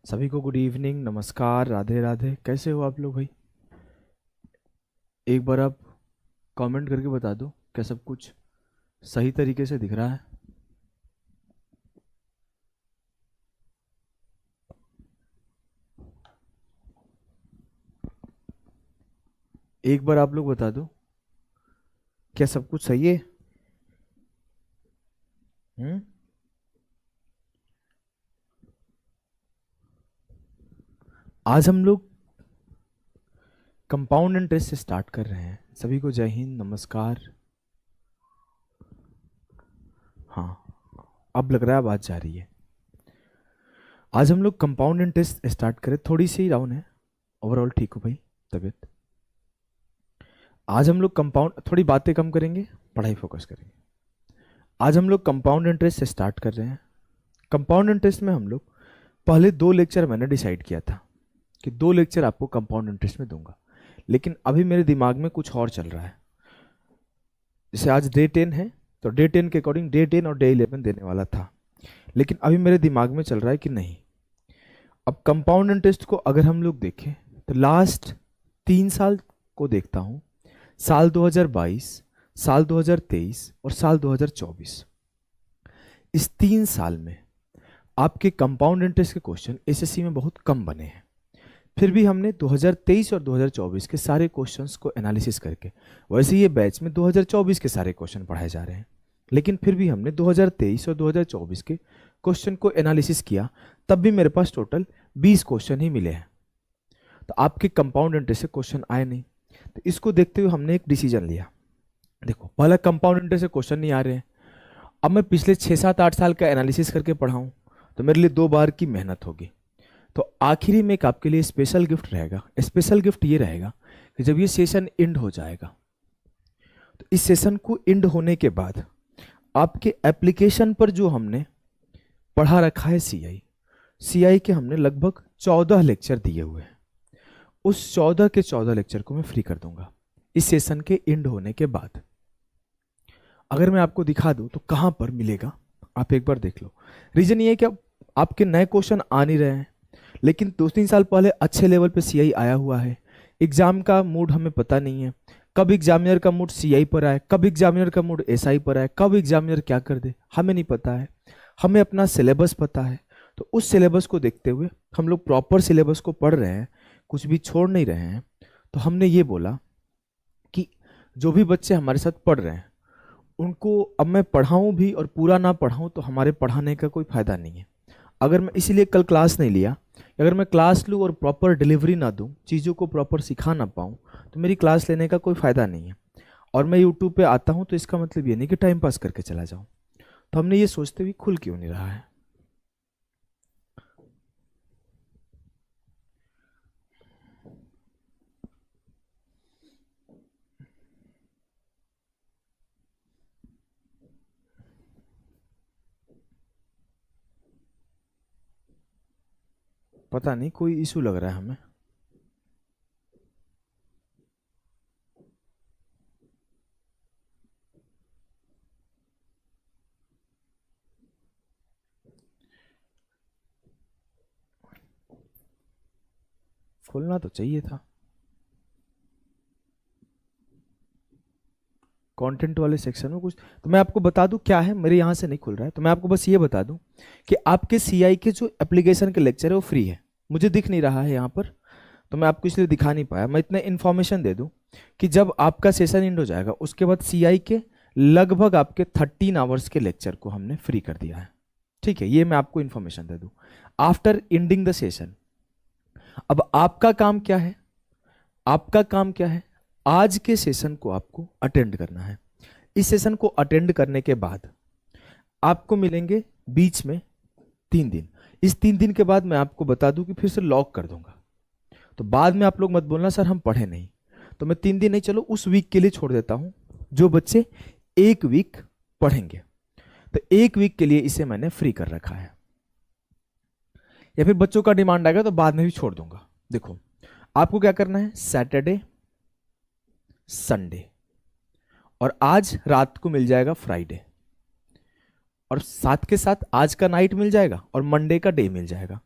सभी को good evening, नमस्कार, राधे राधे। कैसे हो आप लोग भाई? एक बार आप कमेंट करके बता दो क्या सब कुछ सही तरीके से दिख रहा है। एक बार आप लोग बता दो क्या सब कुछ सही है। हम्म। आज हम लोग कंपाउंड इंटरेस्ट से स्टार्ट कर रहे हैं। सभी को जय हिंद, नमस्कार। हाँ, अब लग रहा है बात जा रही है। आज हम लोग कंपाउंड इंटरेस्ट स्टार्ट करें। थोड़ी सी डाउन है, ओवरऑल ठीक हो भाई तबीयत? आज हम लोग कंपाउंड, थोड़ी बातें कम करेंगे, पढ़ाई फोकस करेंगे। आज हम लोग कंपाउंड इंटरेस्ट से स्टार्ट कर रहे हैं। कंपाउंड इंटरेस्ट में हम लोग पहले 2 लेक्चर मैंने डिसाइड किया था कि 2 लेक्चर आपको कंपाउंड इंटरेस्ट में दूंगा, लेकिन अभी मेरे दिमाग में कुछ और चल रहा है। जैसे आज डे 10 है तो डे 10 के अकॉर्डिंग डे 10 और डे 11 देने वाला था, लेकिन अभी मेरे दिमाग में चल रहा है कि नहीं, अब कंपाउंड इंटरेस्ट को अगर हम लोग देखें तो लास्ट 3 साल को देखता हूँ, साल 2022, साल 2023 और साल 2024। इस 3 साल में आपके कंपाउंड इंटरेस्ट के क्वेश्चन एसएससी में बहुत कम बने हैं। फिर भी हमने 2023 और 2024 के सारे क्वेश्चंस को एनालिसिस करके, वैसे ये बैच में 2024 के सारे क्वेश्चन पढ़ाए जा रहे हैं, लेकिन फिर भी हमने 2023 और 2024 के क्वेश्चन को एनालिसिस किया, तब भी मेरे पास टोटल 20 क्वेश्चन ही मिले हैं। तो आपके कंपाउंड इंटरेस्ट से क्वेश्चन आए नहीं, तो इसको देखते हुए हमने एक डिसीजन लिया। देखो, पहला कंपाउंड इंटरेस्ट से क्वेश्चन नहीं आ रहे हैं, अब मैं पिछले 6-7-8 साल का एनालिसिस करके पढ़ाऊँ तो मेरे लिए 2 बार की मेहनत होगी। तो आखिरी में एक आपके लिए स्पेशल गिफ्ट रहेगा। स्पेशल गिफ्ट ये रहेगा कि जब ये सेशन एंड हो जाएगा, तो इस सेशन को एंड होने के बाद आपके एप्लीकेशन पर जो हमने पढ़ा रखा है सीआई के हमने लगभग 14 लेक्चर दिए हुए हैं, उस 14 के 14 लेक्चर को मैं फ्री कर दूंगा इस सेशन के एंड होने के बाद। अगर मैं आपको दिखा दूं तो कहां पर मिलेगा, आप एक बार देख लो। रीजन ये है कि आपके नए क्वेश्चन आ नहीं रहे हैं, लेकिन 2-3 साल पहले अच्छे लेवल पे सीआई आया हुआ है। एग्जाम का मूड हमें पता नहीं है, कब एग्जामिनर का मूड सीआई पर आए, कब एग्जामिनर का मूड एसआई पर आए, कब एग्जामिनर क्या कर दे हमें नहीं पता है। हमें अपना सिलेबस पता है, तो उस सिलेबस को देखते हुए हम लोग प्रॉपर सिलेबस को पढ़ रहे हैं, कुछ भी छोड़ नहीं रहे हैं। तो हमने ये बोला कि जो भी बच्चे हमारे साथ पढ़ रहे हैं उनको अब मैं पढ़ाऊं भी और पूरा ना पढ़ाऊं तो हमारे पढ़ाने का कोई फायदा नहीं है। अगर मैं इसीलिए कल क्लास नहीं लिया, अगर मैं क्लास लूँ और प्रॉपर डिलीवरी ना दूँ, चीज़ों को प्रॉपर सिखा ना पाऊँ, तो मेरी क्लास लेने का कोई फ़ायदा नहीं है। और मैं यूट्यूब पे आता हूँ तो इसका मतलब ये नहीं कि टाइम पास करके चला जाऊँ। तो हमने ये सोचते हुए खुल क्यों नहीं रहा है। पता नहीं, कोई इशू लग रहा है हमें। खुलना तो चाहिए था कंटेंट वाले सेक्शन में कुछ। तो मैं आपको बता दूं क्या है, मेरे यहाँ से नहीं खुल रहा है, तो मैं आपको बस ये बता दूं कि आपके सीआई के जो एप्लीकेशन के लेक्चर है वो फ्री है। मुझे दिख नहीं रहा है यहाँ पर, तो मैं आपको इसलिए दिखा नहीं पाया। मैं इतना इन्फॉर्मेशन दे दूं कि जब आपका सेशन एंड हो जाएगा उसके बाद सीआई के लगभग आपके 13 आवर्स के लेक्चर को हमने फ्री कर दिया है। ठीक है, ये मैं आपको इन्फॉर्मेशन दे दूं आफ्टर एंडिंग द सेशन। अब आपका काम क्या है, आपका काम क्या है, आज के सेशन को आपको अटेंड करना है। इस सेशन को अटेंड करने के बाद आपको मिलेंगे बीच में 3 दिन। इस 3 दिन के बाद मैं आपको बता दूं कि फिर से लॉक कर दूंगा, तो बाद में आप लोग मत बोलना सर हम पढ़े नहीं। तो मैं 3 दिन नहीं, चलो उस वीक के लिए छोड़ देता हूं, जो बच्चे 1 वीक पढ़ेंगे। तो 1 वीक के लिए इसे मैंने फ्री कर रखा है, या फिर बच्चों का डिमांड आएगा तो बाद में भी छोड़ दूंगा। देखो, आपको क्या करना है, सैटरडे, संडे और आज रात को मिल जाएगा फ्राइडे, और साथ के साथ आज का नाइट मिल जाएगा और मंडे का डे मिल जाएगा।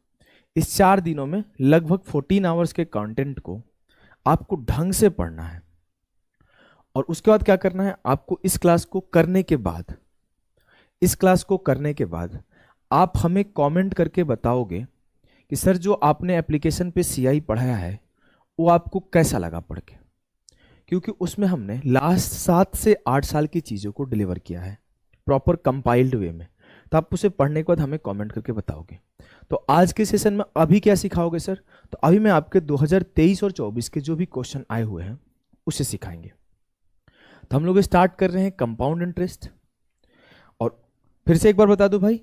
इस 4 दिनों में लगभग 14 आवर्स के कंटेंट को आपको ढंग से पढ़ना है। और उसके बाद क्या करना है, आपको इस क्लास को करने के बाद आप हमें कमेंट करके बताओगे कि सर जो आपने एप्लीकेशन पे सीआई पढ़ाया है वो आपको कैसा लगा पढ़ के, क्योंकि उसमें हमने लास्ट 7 से 8 साल की चीज़ों को डिलीवर किया है प्रॉपर कंपाइल्ड वे में। तो आप उसे पढ़ने के बाद हमें कमेंट करके बताओगे। तो आज के सेशन में अभी क्या सिखाओगे सर, तो अभी मैं आपके 2023 और 24 के जो भी क्वेश्चन आए हुए हैं उसे सिखाएंगे। तो हम लोग स्टार्ट कर रहे हैं कंपाउंड इंटरेस्ट। और फिर से एक बार बता दूं भाई,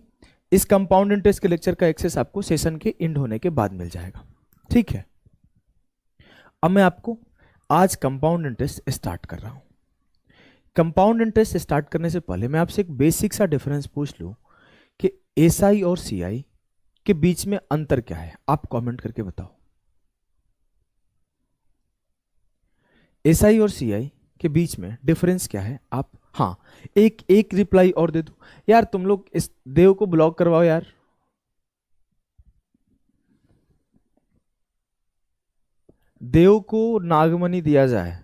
इस कंपाउंड इंटरेस्ट के लेक्चर का एक्सेस आपको सेशन के एंड होने के बाद मिल जाएगा, ठीक है। अब मैं आपको आज कंपाउंड इंटरेस्ट स्टार्ट कर रहा हूं। कंपाउंड इंटरेस्ट स्टार्ट करने से पहले मैं आपसे एक बेसिक सा डिफरेंस पूछ लूं कि एसआई और सीआई के बीच में अंतर क्या है, आप कमेंट करके बताओ। एसआई और सीआई के बीच में डिफरेंस क्या है आप, हाँ एक रिप्लाई और दे दो यार। तुम लोग इस देव को ब्लॉक करवाओ यार। देव को नागमणि दिया जाए,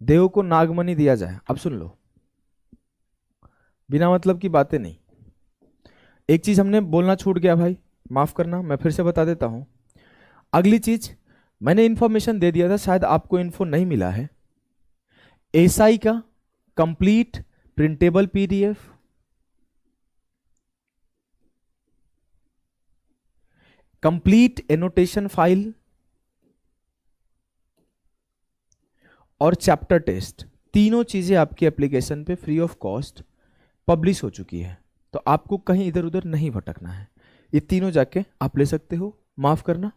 देव को नागमणि दिया जाए। अब सुन लो, बिना मतलब की बातें नहीं। एक चीज हमने बोलना छूट गया भाई, माफ करना, मैं फिर से बता देता हूं। अगली चीज मैंने इंफॉर्मेशन दे दिया था, शायद आपको इन्फो नहीं मिला है। एसआई का complete printable PDF, complete annotation file और चैप्टर टेस्ट, तीनों चीजें आपकी एप्लीकेशन पे फ्री ऑफ कॉस्ट पब्लिश हो चुकी है। तो आपको कहीं इधर उधर नहीं भटकना है, ये तीनों जाके आप ले सकते हो, माफ करना।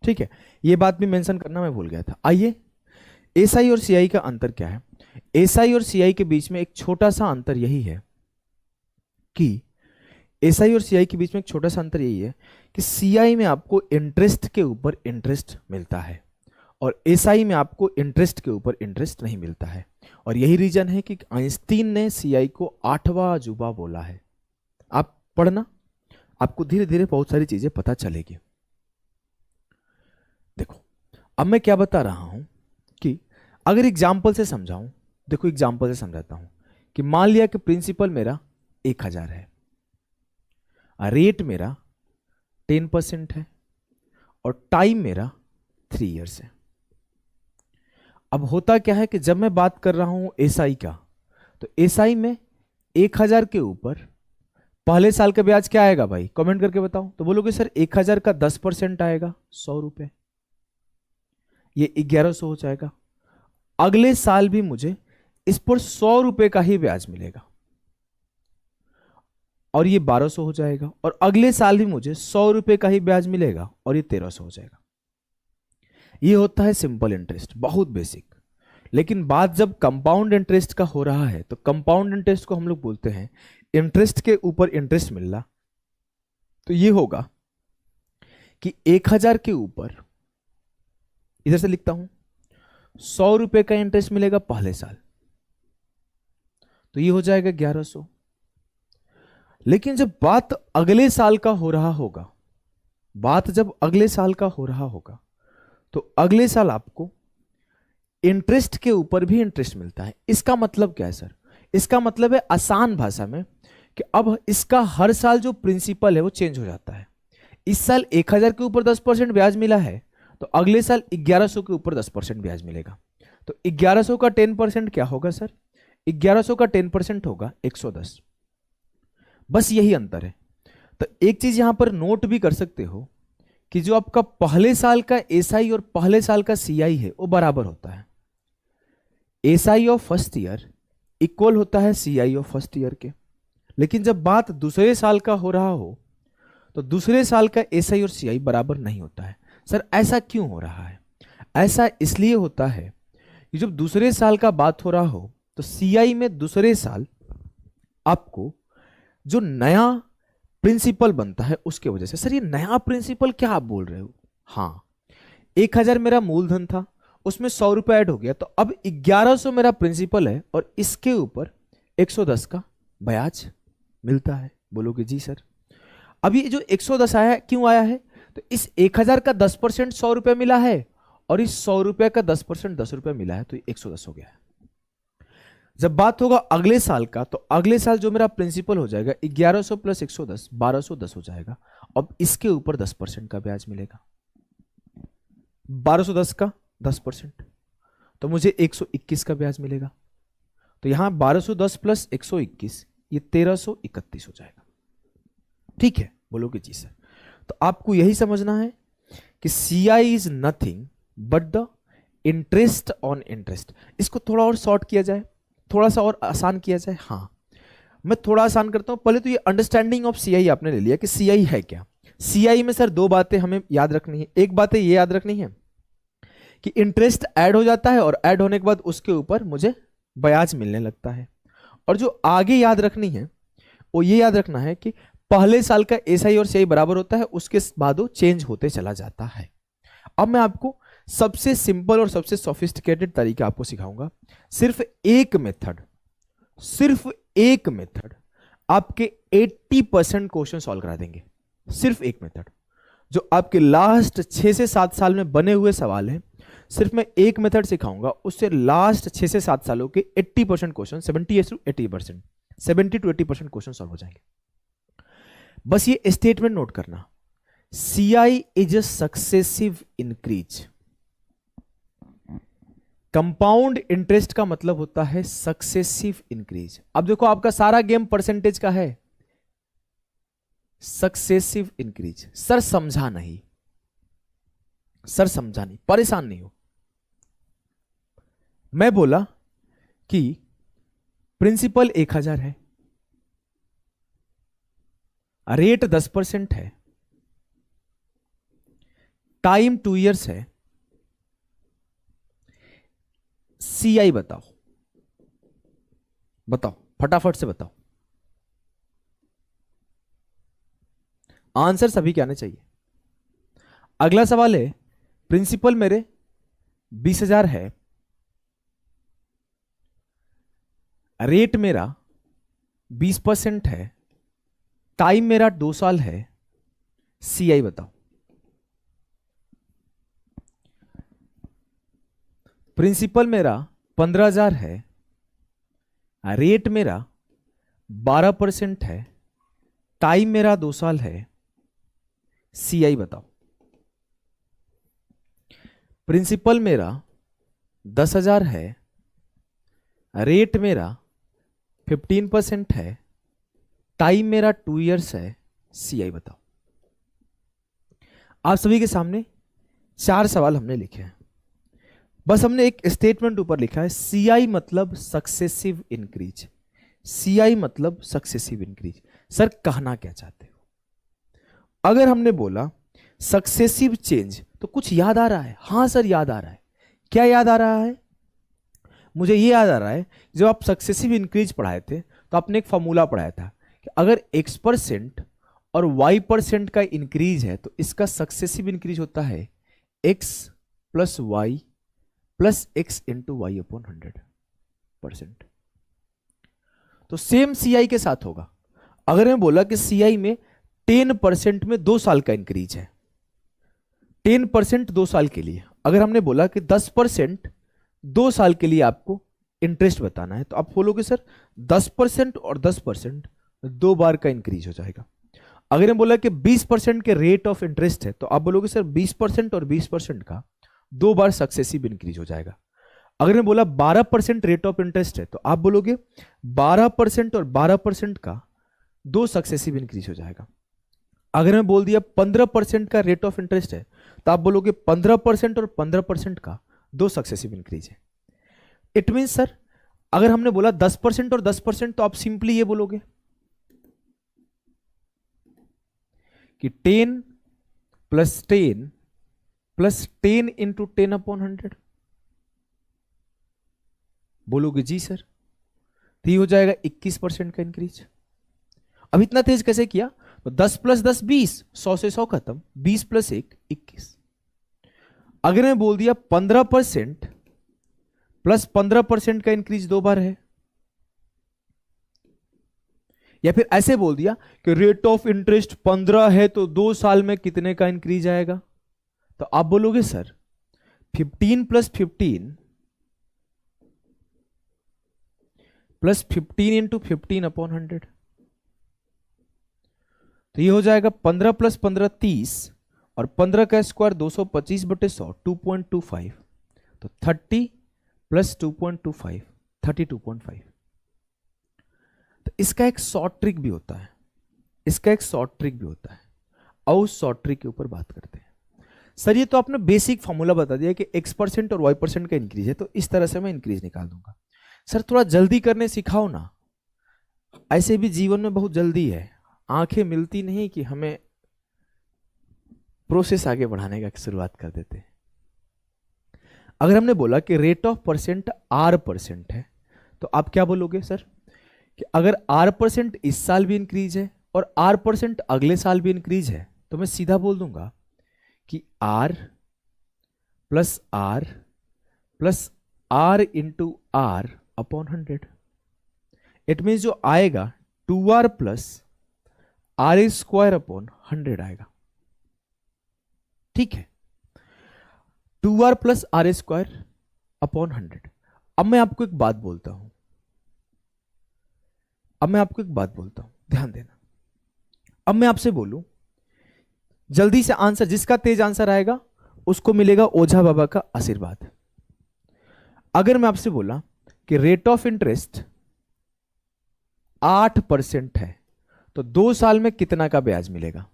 ठीक है, ये बात भी मेंशन करना मैं भूल गया था। आइए, एसआई और सीआई का अंतर क्या है। एसआई और सीआई के बीच में एक छोटा सा अंतर यही है कि एसआई और सीआई के बीच में एक छोटा सा अंतर यही है कि सीआई में आपको इंटरेस्ट के ऊपर इंटरेस्ट मिलता है और एसआई में आपको इंटरेस्ट के ऊपर इंटरेस्ट नहीं मिलता है। और यही रीजन है कि आइंस्टीन ने सीआई को 8वां अजूबा बोला है। आप पढ़ना, आपको धीरे धीरे बहुत सारी चीजें पता चलेगी। देखो, अब मैं क्या बता रहा हूं कि अगर एग्जाम्पल से समझाऊं, देखो एग्जाम्पल से समझाता हूं कि मान लिया कि प्रिंसिपल मेरा 1000 है, रेट मेरा 10% है और टाइम मेरा 3 इयर्स है। अब होता क्या है कि जब मैं बात कर रहा हूं एसआई का, तो एसआई में 1000 के ऊपर पहले साल का ब्याज क्या आएगा भाई, कमेंट करके बताओ। तो बोलोगे सर 1000 का 10% आएगा 100 रुपए, ये 1100 हो जाएगा। अगले साल भी मुझे इस पर 100 रुपए का ही ब्याज मिलेगा और ये 1200 हो जाएगा। और अगले साल भी मुझे 100 रुपए का ही ब्याज मिलेगा और ये 1300 हो जाएगा। ये होता है सिंपल इंटरेस्ट, बहुत बेसिक। लेकिन बात जब कंपाउंड इंटरेस्ट का हो रहा है, तो कंपाउंड इंटरेस्ट को हम लोग बोलते हैं इंटरेस्ट के ऊपर इंटरेस्ट मिलना। तो ये होगा कि 1000 के ऊपर, इधर से लिखता हूं, 100 रुपए का इंटरेस्ट मिलेगा पहले साल, तो ये हो जाएगा 1100। लेकिन जब बात अगले साल का हो रहा होगा, बात जब अगले साल का हो रहा होगा, तो अगले साल आपको इंटरेस्ट के ऊपर भी इंटरेस्ट मिलता है। इसका मतलब क्या है सर, इसका मतलब है आसान भाषा में कि अब इसका हर साल जो प्रिंसिपल है वो चेंज हो जाता है। इस साल 1000 के ऊपर 10% ब्याज मिला है, तो अगले साल 1100 के ऊपर 10% ब्याज मिलेगा। तो 1100 का 10% क्या होगा सर, 1100 का 10% होगा 110। बस यही अंतर है। तो एक चीज यहां पर नोट भी कर सकते हो कि जो आपका पहले साल का एसआई और पहले साल का सीआई है वो बराबर होता है। SI of first year equal होता है सीआई ऑफ फर्स्ट ईयर के। लेकिन जब बात दूसरे साल का हो रहा हो, तो दूसरे साल का एसआई और सीआई बराबर नहीं होता है। सर ऐसा क्यों हो रहा है? ऐसा इसलिए होता है कि जब दूसरे साल का बात हो रहा हो, तो सीआई में दूसरे साल आपको जो नया प्रिंसिपल बनता है उसके वजह से। सर ये नया प्रिंसिपल क्या आप बोल रहे हो? हाँ, 1000 मेरा मूलधन था, उसमें 100 रुपए ऐड हो गया, तो अब 1100 मेरा प्रिंसिपल है और इसके ऊपर 110 का ब्याज मिलता है। बोलोगे जी सर। अब ये जो 110 आया है क्यों आया है, तो इस 1000 का 10% 100 रुपया मिला है और इस 100 रुपया का 10% 10 रुपया मिला है, तो ये 110 हो गया है। जब बात होगा अगले साल का, तो अगले साल जो मेरा प्रिंसिपल हो जाएगा 1100 प्लस 110 1210 हो जाएगा। अब इसके ऊपर 10% का ब्याज मिलेगा, 1210 का 10%, तो मुझे 121 का ब्याज मिलेगा। तो यहां 1210 प्लस 121 ये 1331 हो जाएगा। ठीक है, बोलोगे जी सर। तो आपको यही समझना है कि CI is nothing but the interest on interest. इसको थोड़ा और शॉर्ट किया जाए, थोड़ा सा और आसान किया जाए। हाँ, मैं थोड़ा आसान करता हूं। पहले तो ये अंडरस्टैंडिंग ऑफ CI आपने ले लिया कि CI है क्या। CI में सर दो बातें हमें याद रखनी है। एक बात ये याद रखनी है कि इंटरेस्ट ऐड हो जाता है और ऐड होने के बाद उसके ऊपर मुझे ब्याज मिलने लगता है। और जो आगे याद रखनी है वो ये याद रखना है कि पहले साल का SI और CI बराबर होता है, उसके बाद वो चेंज होते चला जाता है। अब मैं आपको सबसे सिंपल और सबसे सोफिस्टिकेटेड तरीका आपको सिखाऊंगा। सिर्फ एक मेथड आपके 80% क्वेश्चन सॉल्व करा देंगे। सिर्फ एक मेथड जो आपके लास्ट 6 से 7 साल में बने हुए सवाल हैं, सिर्फ मैं एक मेथड सिखाऊंगा, उससे लास्ट 6 से 7 सालों के 80% क्वेश्चन 70 to 80% क्वेश्चन सॉल्व हो जाएंगे। बस ये स्टेटमेंट नोट करना, CI is a successive increase. Compound interest का मतलब होता है सक्सेसिव इंक्रीज। अब देखो आपका सारा गेम परसेंटेज का है, सक्सेसिव इंक्रीज। सर समझा नहीं, परेशान नहीं हो। मैं बोला कि प्रिंसिपल 1000 है, रेट 10% है, टाइम 2 इयर्स है, CI बताओ फटाफट से बताओ। आंसर सभी के आने चाहिए। अगला सवाल है, प्रिंसिपल मेरे 20,000 है, रेट मेरा 20% है, टाइम मेरा 2 साल है, CI बताओ। प्रिंसिपल मेरा 15,000 है, रेट मेरा 12% है, टाइम मेरा 2 साल है, CI बताओ। प्रिंसिपल मेरा 10,000 है, रेट मेरा 15% है, टाइम मेरा 2 इयर्स है, CI बताओ। आप सभी के सामने 4 सवाल हमने लिखे हैं। बस हमने एक स्टेटमेंट ऊपर लिखा है, CI मतलब सक्सेसिव इंक्रीज। CI मतलब सक्सेसिव इंक्रीज। सर कहना क्या चाहते हो? अगर हमने बोला सक्सेसिव चेंज तो कुछ याद आ रहा है? हाँ सर याद आ रहा है। क्या याद आ रहा है? मुझे ये याद आ रहा है, जब आप सक्सेसिव इंक्रीज पढ़ाए थे तो आपने एक फॉर्मूला पढ़ाया था कि अगर X% और Y% का इंक्रीज है तो इसका सक्सेसिव इंक्रीज होता है X plus Y plus X into Y upon 100%। तो सेम CI के साथ होगा। अगर मैं बोला कि CI में 10% में 2 साल का इंक्रीज है, 10% 2 साल के लिए, अगर हमने बोला कि 10% 2 साल के लिए आपको इंटरेस्ट बताना है, तो आप बोलोगे सर 10% और 10% 2 बार का इंक्रीज हो जाएगा। अगर हम बोला कि 20% के रेट ऑफ इंटरेस्ट है, तो आप बोलोगे सर 20% और 20% का 2 बार सक्सेसिव इंक्रीज हो जाएगा। अगर मैं बोला 12% रेट ऑफ इंटरेस्ट है, तो आप बोलोगे 12% और 12% का 2 सक्सेसिव इंक्रीज हो जाएगा। अगर मैं बोल दिया 15% का रेट ऑफ इंटरेस्ट है, तो आप बोलोगे 15% और 15% का 2 सक्सेसिव इंक्रीज है। इट मीन सर अगर हमने बोला 10% और 10%, तो आप सिंपली ये बोलोगे कि 10 प्लस 10 प्लस 10 इंटू 10 अपॉन 100। बोलोगे जी सर, तो ये हो जाएगा 21% का इंक्रीज। अब इतना तेज कैसे किया? तो 10 प्लस 10 20, 100 से 100 खत्म, 20 प्लस 1 21। अगर मैं बोल दिया 15% प्लस 15% का इंक्रीज 2 बार है, या फिर ऐसे बोल दिया कि रेट ऑफ इंटरेस्ट 15 है तो 2 साल में कितने का इंक्रीज आएगा, तो आप बोलोगे sir 15 plus 15 plus 15 into 15 upon 100, तो ये हो जाएगा 15 प्लस 15 30, और 15 का स्क्वायर 225 बटे 100 2.25, तो 30 प्लस 2.25 32.5। तो इसका एक शॉर्ट ट्रिक भी होता है, इसका एक शॉर्ट ट्रिक भी होता है, और उस शॉर्ट ट्रिक के ऊपर बात करते हैं। सर ये तो आपने बेसिक फॉर्मूला बता दिया कि x% और y% का इंक्रीज है, तो इस तरह से मैं इंक्रीज निकाल दूंगा। सर थोड़ा जल्दी करने सिखाओ ना, ऐसे भी जीवन में बहुत जल्दी है, आंखें मिलती नहीं कि हमें प्रोसेस आगे बढ़ाने का शुरुआत कर देते हैं। अगर हमने बोला कि रेट ऑफ परसेंट R% है, तो आप क्या बोलोगे सर कि अगर R% इस साल भी इंक्रीज है और R% अगले साल भी इंक्रीज है, तो मैं सीधा बोल दूंगा कि R plus R plus R into R upon 100। It mean जो आएगा 2R plus R square upon 100 आएगा, ठीक है, 2R plus R square upon 100। अब मैं आपको एक बात बोलता हूं, ध्यान देना। अब मैं आपसे बोलूं, जल्दी से आंसर, जिसका तेज आंसर आएगा उसको मिलेगा ओझा बाबा का आशीर्वाद। अगर मैं आपसे बोला कि रेट ऑफ इंटरेस्ट 8% है, तो 2 साल में कितना का ब्याज मिलेगा?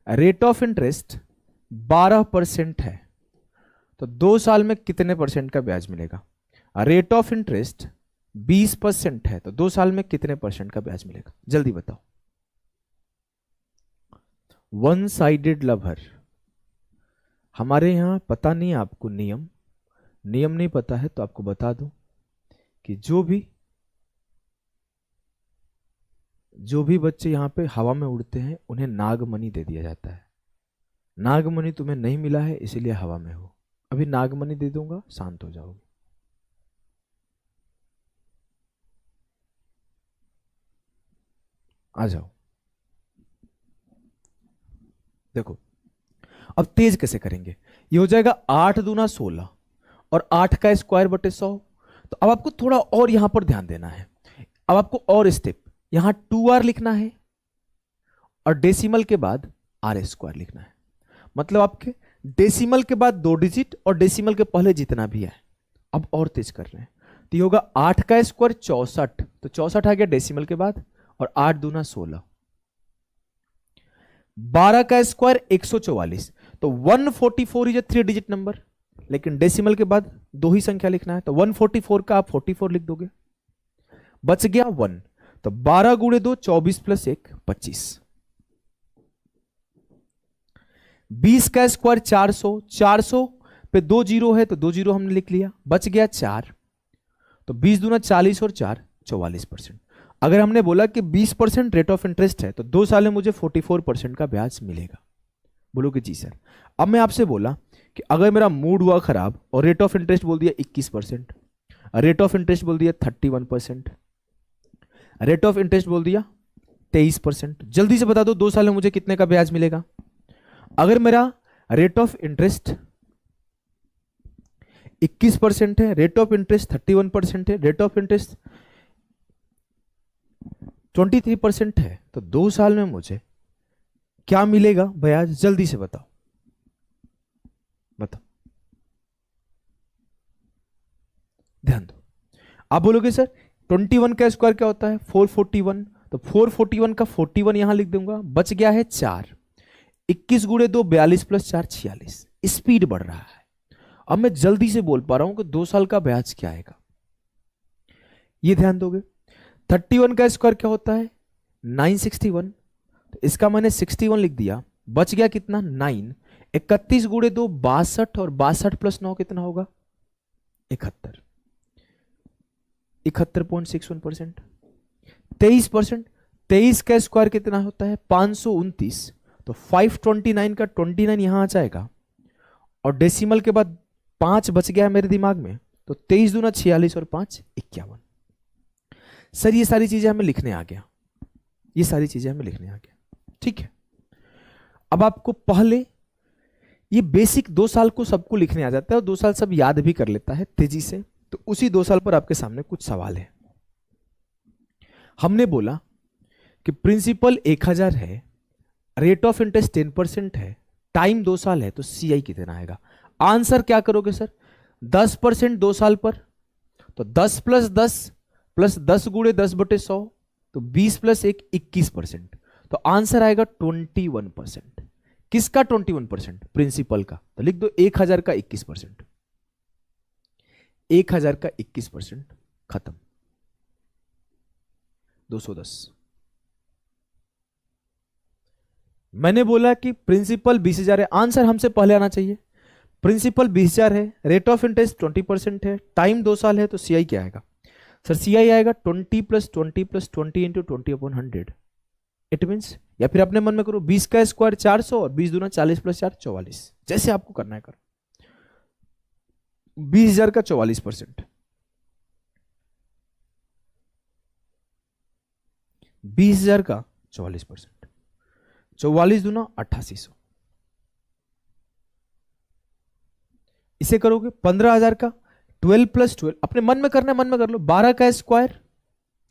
रेट ऑफ इंटरेस्ट 12% है, तो 2 साल में कितने परसेंट का ब्याज मिलेगा? रेट ऑफ इंटरेस्ट 20% है, तो 2 साल में कितने परसेंट का ब्याज मिलेगा? जल्दी बताओ। वन साइडेड लवर, हमारे यहां पता नहीं है आपको नियम नहीं पता है, तो आपको बता दूं कि जो भी बच्चे यहां पे हवा में उड़ते हैं उन्हें नागमणि दे दिया जाता है। नागमणि तुम्हें नहीं मिला है इसीलिए हवा में हो, अभी नागमणि दे दूंगा, शांत हो जाओगे। आ जाओ। देखो अब तेज कैसे करेंगे, ये हो जाएगा 8 दूना 16 और 8 का स्क्वायर बटे 100। तो अब आपको थोड़ा और यहां पर ध्यान देना है। अब आपको और स्टेप, यहां 2R लिखना है और डेसिमल के बाद R स्क्वायर लिखना है। मतलब आपके डेसिमल के बाद 2 डिजिट और डेसिमल के पहले जितना भी है। अब और तेज कर रहे हैं, तो ये होगा 8 का स्क्वायर 64, तो 64 आ गया डेसिमल के बाद, और 8 दूना 16, 12 का स्क्वायर 144, तो 144 इज ए 3 डिजिट नंबर, लेकिन डेसिमल के बाद 2 ही संख्या लिखना है, तो 144 का आप 44 लिख दोगे, बच गया 1, तो 12 गुणे 2 24 प्लस 1 25, 20 का स्क्वायर 400, 400 पे 2 जीरो है तो 2 जीरो हमने लिख लिया, बच गया 4, तो 20 दूना 40 और 4 44%। अगर हमने बोला कि 20% रेट ऑफ इंटरेस्ट है, तो 2 साल में मुझे 44% का ब्याज मिलेगा। बोलो कि जी सर। अब मैं आपसे बोला कि अगर मेरा मूड हुआ खराब और रेट ऑफ इंटरेस्ट बोल दिया 21%, रेट ऑफ इंटरेस्ट बोल दिया 31%, रेट ऑफ इंटरेस्ट बोल दिया 23%, जल्दी से बता दो 2 साल में मुझे कितने का ब्याज मिलेगा? अगर मेरा रेट ऑफ इंटरेस्ट 21% है, रेट ऑफ इंटरेस्ट 31% है, रेट ऑफ इंटरेस्ट 23% है, तो 2 साल में मुझे क्या मिलेगा ब्याज? जल्दी से बताओ, बताओ, ध्यान दो। आप बोलोगे सर 21 का स्क्वायर क्या होता है? 441, तो 441 का 41 यहां लिख दूंगा, बच गया है 4, 21 गुणे 2 42 प्लस 4 46। स्पीड बढ़ रहा है, अब मैं जल्दी से बोल पा रहा हूं कि 2 साल का ब्याज क्या आएगा, ये ध्यान दोगे। 31 का स्क्वायर क्या होता है? 961, तो इसका मैंने 61 लिख दिया, बच गया कितना? 9, 31 गुणे 2 62, और 62 प्लस 9 कितना होगा? 71, 71.61%। 23%, 23 का स्क्वायर कितना होता है? 529, तो 529 का 29 यहां आ जाएगा, और डेसिमल के बाद 5 बच गया है मेरे दिमाग में, तो 23 दूना 46 और 5 51। सर ये सारी चीजें हमें लिखने आ गया, ये सारी चीजें हमें लिखनी आगे, ठीक है। अब आपको पहले ये बेसिक 2 साल को सबको लिखने आ जाता है और 2 साल सब याद भी कर लेता है तेजी से। तो उसी 2 साल पर आपके सामने कुछ सवाल है। हमने बोला कि प्रिंसिपल 1000 है, रेट ऑफ इंटरेस्ट 10% है, टाइम 2 साल है, तो सीआई कितना आएगा? आंसर क्या करोगे सर? 10% 2 साल पर, तो 10 + 10 + 10 × 10/100, तो 20 + 1 21%। तो आंसर आएगा 21%। किसका 21%? प्रिंसिपल का। तो लिख दो 1000 का 21%, 1000 का 21%, खत्म। 210। मैंने बोला कि प्रिंसिपल 20,000 है, आंसर हमसे पहले आना चाहिए। प्रिंसिपल 20,000 है, रेट ऑफ इंटरेस्ट 20% है, टाइम 2 साल है, तो सीआई क्या आएगा? सर सीआई आएगा 20 + 20 + 20 × 20/100। इट मीन्स, या फिर अपने मन में करो 20 का स्क्वायर 400 और 20 दूना 40 + 4 44, जैसे आपको करना है करो। 20,000 का 44%, 20,000 का 44%, 44 दूना 8800। इसे करोगे 15,000 का 12 + 12, अपने मन में करना है, मन में कर लो। 12 का स्क्वायर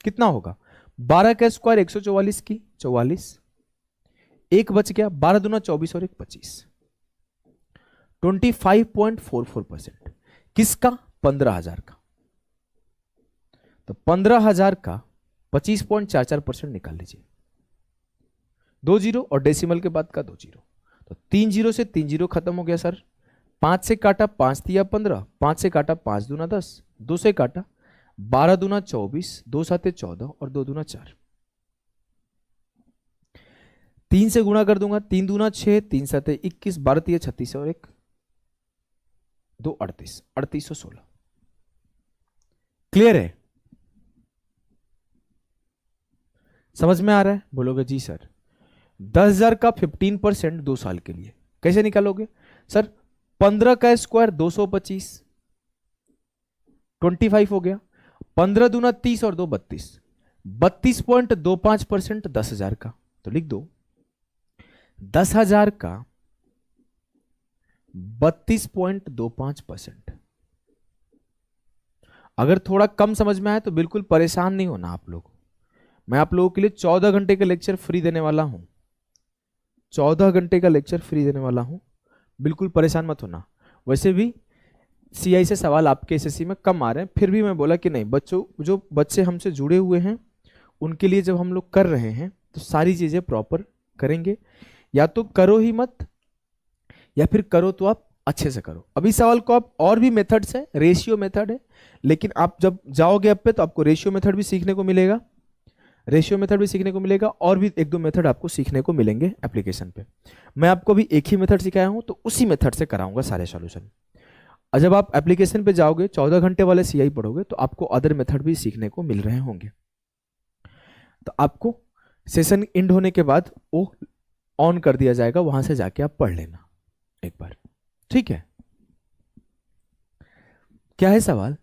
कितना होगा? 12 का स्क्वायर 144 की 44, एक बच गया, 12 दूना 24 और 1 25, 25.44%। किसका? 15,000 का। तो 15,000 का 25.44% निकाल लीजिए। 2 जीरो और डेसिमल के बाद का 2 जीरो, तो 3 जीरो से 3 जीरो खत्म हो गया सर। 5 से काटा 5 दिया 15, 5 से काटा 5 दूना 10, 2 से काटा 12 दूना 24, 2 साते 14 और 2 दूना 4। 3 से गुणा कर दूंगा, 3 दूना 6, 3 साते 21, 12 तिया 36 और 1 2 38, 3816। क्लियर है? समझ में आ रहा है? बोलोगे जी सर। 10,000 का 15% 2 साल के लिए कैसे निकालोगे? सर 15 का स्क्वायर 225, 25 हो गया। 15 दूना 30 और 2 32, 32.25% 10,000 का। तो लिख दो 10,000 का 32.25%। अगर थोड़ा कम समझ में आए तो बिल्कुल परेशान नहीं होना आप लोग। मैं आप लोगों के लिए 14 घंटे का लेक्चर फ्री देने वाला हूं, 14 घंटे का लेक्चर फ्री देने वाला हूं, बिल्कुल परेशान मत होना। वैसे भी सीआई से सवाल आपके एसएससी में कम आ रहे हैं, फिर भी मैं बोला कि नहीं, बच्चों, जो बच्चे हमसे जुड़े हुए हैं उनके लिए जब हम लोग कर रहे हैं तो सारी चीजें प्रॉपर करेंगे। या तो करो ही मत, या फिर करो तो आप अच्छे से करो। अभी सवाल को आप, और भी मेथड्स है, रेशियो मेथड है, लेकिन आप जब जाओगे अब पे तो आपको रेशियो मेथड भी सीखने को मिलेगा, रेशियो मेथड भी सीखने को मिलेगा, और भी 1-2 मेथड आपको सीखने को मिलेंगे एप्लीकेशन पे। मैं आपको भी एक ही मेथड सिखाया हूं, तो उसी मेथड से कराऊंगा सारे सॉल्यूशन। और जब आप एप्लीकेशन पे जाओगे 14 घंटे वाले सीआई पढ़ोगे तो आपको अदर मेथड भी सीखने को मिल रहे होंगे। तो आपको सेशन एंड होने के बाद वो ऑन कर दिया जाएगा, वहां से जाके आप पढ़ लेना एक बार, ठीक है? क्या है सवाल?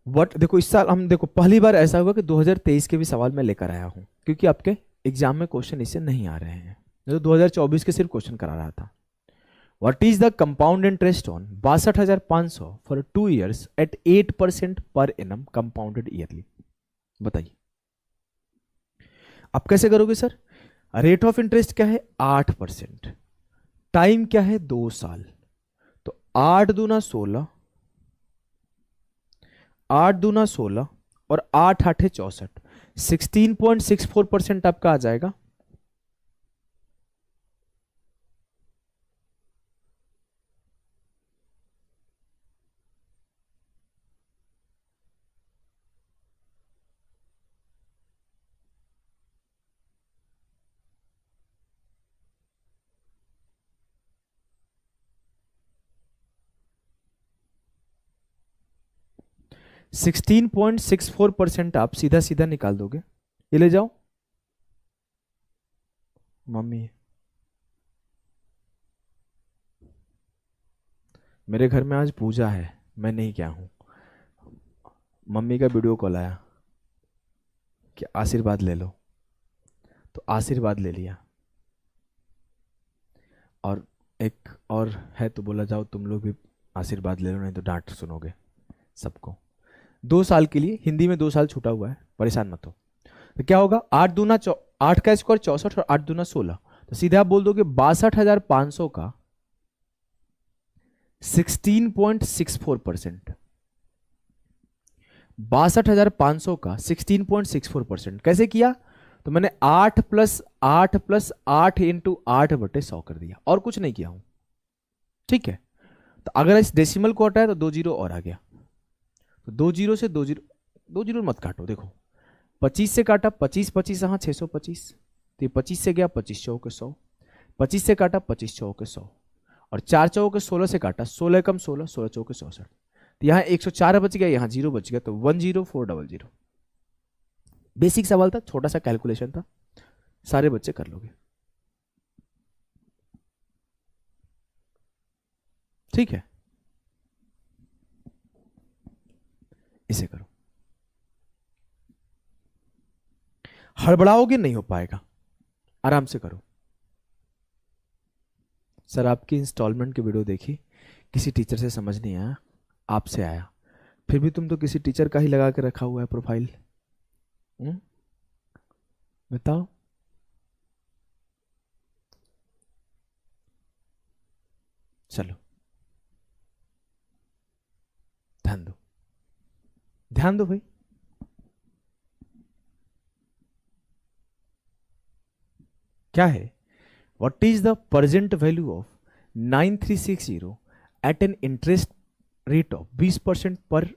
वट देखो, इस साल हम देखो पहली बार ऐसा हुआ कि 2023 के भी सवाल मैं लेकर आया हूं, क्योंकि आपके एग्जाम में क्वेश्चन इससे नहीं आ रहे हैं। तो 2024 के सिर्फ क्वेश्चन करा रहा था। What is the compound interest on 62,500 for 2 years at 8% per annum compounded yearly? बताइए आप कैसे करोगे सर? रेट ऑफ इंटरेस्ट क्या है? 8%, टाइम क्या है? 2 साल, तो 8 दूना 16, 8 दूना 16 और 8 8 64, 16.64% आपका आ जाएगा। सिक्सटीन 16.64% आप सीधा सीधा निकाल दोगे। ये ले जाओ मम्मी, मेरे घर में आज पूजा है, मैं नहीं क्या हूं। मम्मी का वीडियो कॉल आया कि आशीर्वाद ले लो, तो आशीर्वाद ले लिया, और एक और है तो बोला जाओ तुम लोग भी आशीर्वाद ले लो, नहीं तो डांट सुनोगे सबको। 2 साल के लिए हिंदी में 2 साल छूटा हुआ है, परेशान मत हो। तो क्या होगा, 8 का स्क्वायर 64 और 8 दूना 16, तो सीधे आप बोल दोगे 62,500 का 16.64%। 62,500 का 16.64%। कैसे किया, तो मैंने 8 प्लस 8 प्लस 8 इंटू 8/100 कर दिया, और कुछ नहीं किया हूं। ठीक है, तो अगर इस डेसिमल को हटाए तो 2 जीरो और आ गया, तो 2 जीरो से 2 जीरो, 2 जीरो मत काटो, देखो 25 से काटा 25, 25 यहाँ 625, तो ये 25 से गया 25 चौके 100, 25 से काटा 25 चौके 100, और 4 चौके 16 से काटा 16 कम 16, 16 चौके 64, तो यहाँ 104 बच गया, यहाँ 0 बच गया, तो 10400। बेसिक सवाल था, छोटा सा कैलकुलेशन था, सारे बच्चे कर लोगे। ठीक है, इसे करो, हड़बड़ाओगे नहीं हो पाएगा, आराम से करो। सर आपकी इंस्टॉलमेंट की वीडियो देखी, किसी टीचर से समझ नहीं आया, आपसे आया, फिर भी तुम तो किसी टीचर का ही लगा के रखा हुआ है प्रोफाइल। बताओ, चलो ध्यान दो, ध्यान दो भाई। क्या है, what is the present value of 9360 at an interest rate of 20% per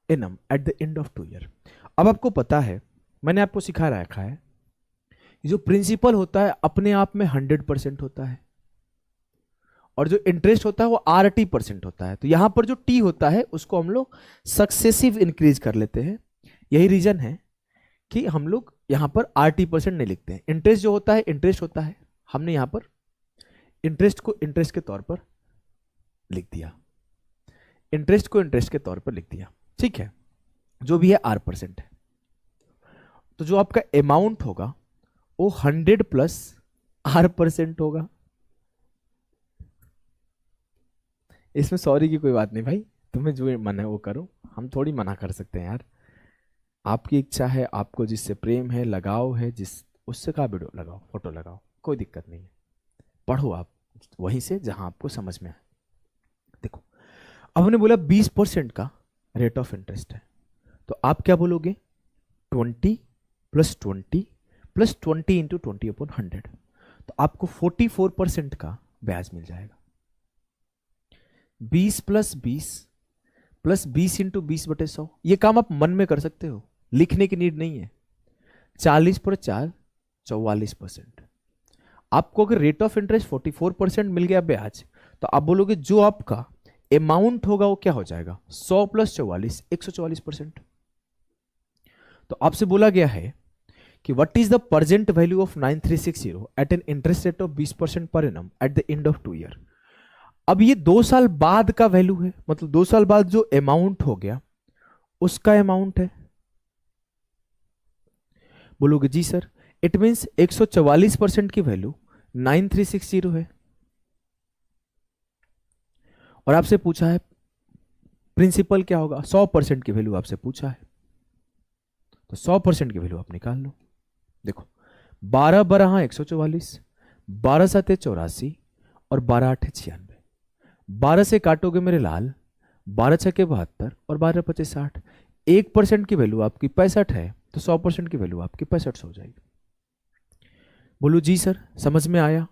annum at the end of 2 year. अब आपको पता है, मैंने आपको सिखा रखा है, जो प्रिंसिपल होता है अपने आप में 100% होता है, और जो इंटरेस्ट होता है वो RT% होता है। तो यहां पर जो T होता है उसको हम लोग सक्सेसिव इंक्रीज कर लेते हैं। यही रीजन है कि हम लोग यहां पर RT% नहीं लिखते हैं। इंटरेस्ट जो होता है इंटरेस्ट होता है, हमने यहां पर इंटरेस्ट को इंटरेस्ट के तौर पर लिख दिया, इंटरेस्ट को इंटरेस्ट के तौर पर लिख दिया। ठीक है, जो भी है R% है। तो जो आपका अमाउंट होगा वो 100 प्लस R% होगा। इसमें सॉरी की कोई बात नहीं भाई, तुम्हें जो मन है वो करो, हम थोड़ी मना कर सकते हैं यार। आपकी इच्छा है, आपको जिससे प्रेम है, लगाव है, जिस उससे का वीडियो लगाओ, फोटो लगाओ, कोई दिक्कत नहीं है। पढ़ो आप वहीं से जहां आपको समझ में आए। देखो, अब हमने बोला 20% का रेट ऑफ इंटरेस्ट है, तो आप क्या बोलोगे, 20 प्लस 20 प्लस 20 इंटू 20/100, तो आपको 44% का ब्याज मिल जाएगा। 20 प्लस 20 प्लस 20 इंटू 20/100, ये काम आप मन में कर सकते हो, लिखने की नीड नहीं है। 40 पर 4 44%। आपको अगर रेट ऑफ इंटरेस्ट 44% मिल गया ब्याज, तो आप बोलोगे जो आपका अमाउंट होगा वो क्या हो जाएगा, 100 प्लस 44 144%। तो आपसे बोला गया है कि what is the present value of 9360 at an interest rate of 20% per annum at the end of 2 year. अब ये 2 साल बाद का वैल्यू है, मतलब 2 साल बाद जो अमाउंट हो गया उसका अमाउंट है। बोलोगे जी सर, इट मीन्स 144% की वैल्यू 9360 है, और आपसे पूछा है प्रिंसिपल क्या होगा, 100% की वैल्यू आपसे पूछा है, तो 100% की वैल्यू आप निकाल लो। देखो 12 12 144, 12 7 84 और 12 8 96। 12 से काटोगे मेरे लाल, 12 6 72 और 12 25 60। 1% की वैल्यू आपकी 65 है, तो 100% की वैल्यू आपकी 65 हो जाएगी। बोलो जी सर, समझ में आया?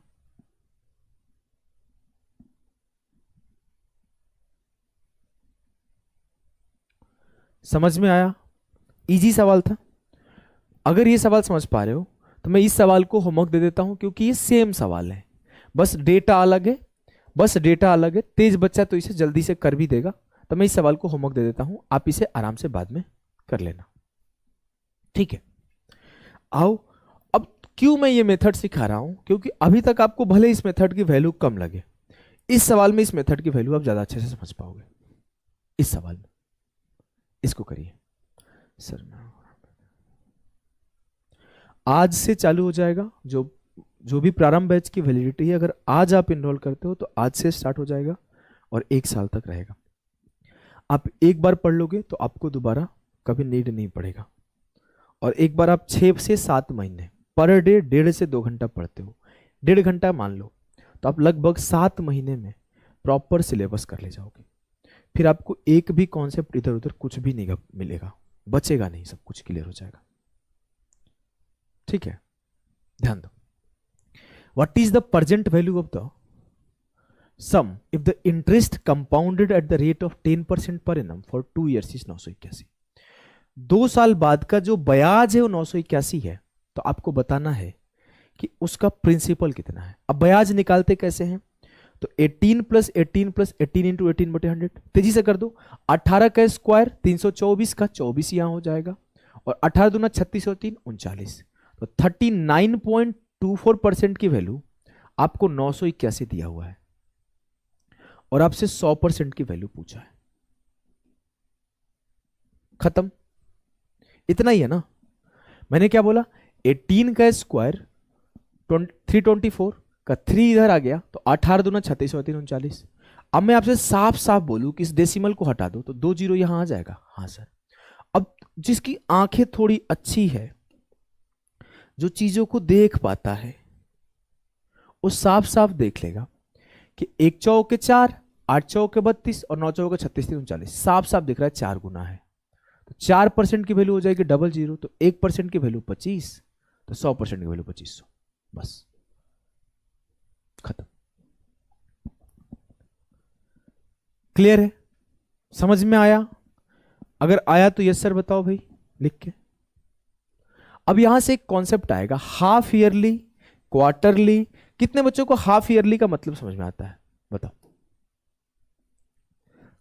समझ में आया? इजी सवाल था। अगर ये सवाल समझ पा रहे हो तो मैं इस सवाल को होमवर्क दे देता हूं, क्योंकि ये सेम सवाल है, बस डेटा अलग है, बस डेटा अलग है। तेज बच्चा तो इसे जल्दी से कर भी देगा, तो मैं इस सवाल को होमवर्क दे देता हूं, आप इसे आराम से बाद में कर लेना। ठीक है, आओ। अब क्यों मैं ये मेथड सिखा रहा हूं, क्योंकि अभी तक आपको भले इस मेथड की वैल्यू कम लगे, इस सवाल में इस मेथड की वैल्यू आप ज्यादा अच्छे से समझ पाओगे। इस सवाल में इसको करिए सर। आज से चालू हो जाएगा, जो जो भी प्रारंभ बैच की वैलिडिटी है, अगर आज आप इनरोल करते हो तो आज से स्टार्ट हो जाएगा और 1 साल तक रहेगा। आप एक बार पढ़ लोगे तो आपको दोबारा कभी नीड नहीं पड़ेगा। और एक बार आप 6 से 7 महीने पर डे 1.5 से 2 घंटा पढ़ते हो, 1.5 घंटा मान लो, तो आप लगभग 7 महीने में प्रॉपर सिलेबस कर ले जाओगे। फिर आपको एक भी कॉन्सेप्ट इधर उधर कुछ भी नहीं मिलेगा, बचेगा नहीं, सब कुछ क्लियर हो जाएगा। ठीक है, ध्यान दो। What is the present value of the sum if the interest compounded at the rate of 10% per annum for 2 years is 981। 2 साल बाद का जो ब्याज है वो 981 है, तो आपको बताना है कि उसका प्रिंसिपल कितना है। अब ब्याज निकालते कैसे हैं, तो 18 + 18 + 18 × 18/100, तेजी से कर दो। 18 का स्क्वायर 324 का 24 यहां हो जाएगा, और 18 दूना 36 और 3 39, तो 39.24% की वैल्यू आपको 981 दिया हुआ है, और आपसे 100% की वैल्यू पूछा है। खत्म, इतना ही है ना। मैंने क्या बोला, 18 का स्क्वायर 324 का 3 इधर आ गया, तो 18 दूना 36 और 3 39। अब मैं आपसे साफ साफ बोलूं कि इस डेसिमल को हटा दो तो 2 जीरो यहां आ जाएगा। हाँ सर। अब जिसकी आंखें थोड़ी अच्छी है, जो चीजों को देख पाता है, वो साफ साफ देख लेगा कि 1 चौके 4, 8 चौके 32 और 9 चौके 36 39, साफ साफ दिख रहा है 4 गुना है। तो 4% की वैल्यू हो जाएगी 00, तो 1% की वैल्यू 25, तो 100% की वैल्यू 2500। बस खत्म। क्लियर है, समझ में आया? अगर आया तो यस सर बताओ भाई लिख के। अब यहां से एक कॉन्सेप्ट आएगा, हाफ ईयरली, क्वार्टरली। कितने बच्चों को हाफ ईयरली का मतलब समझ में आता है, बताओ।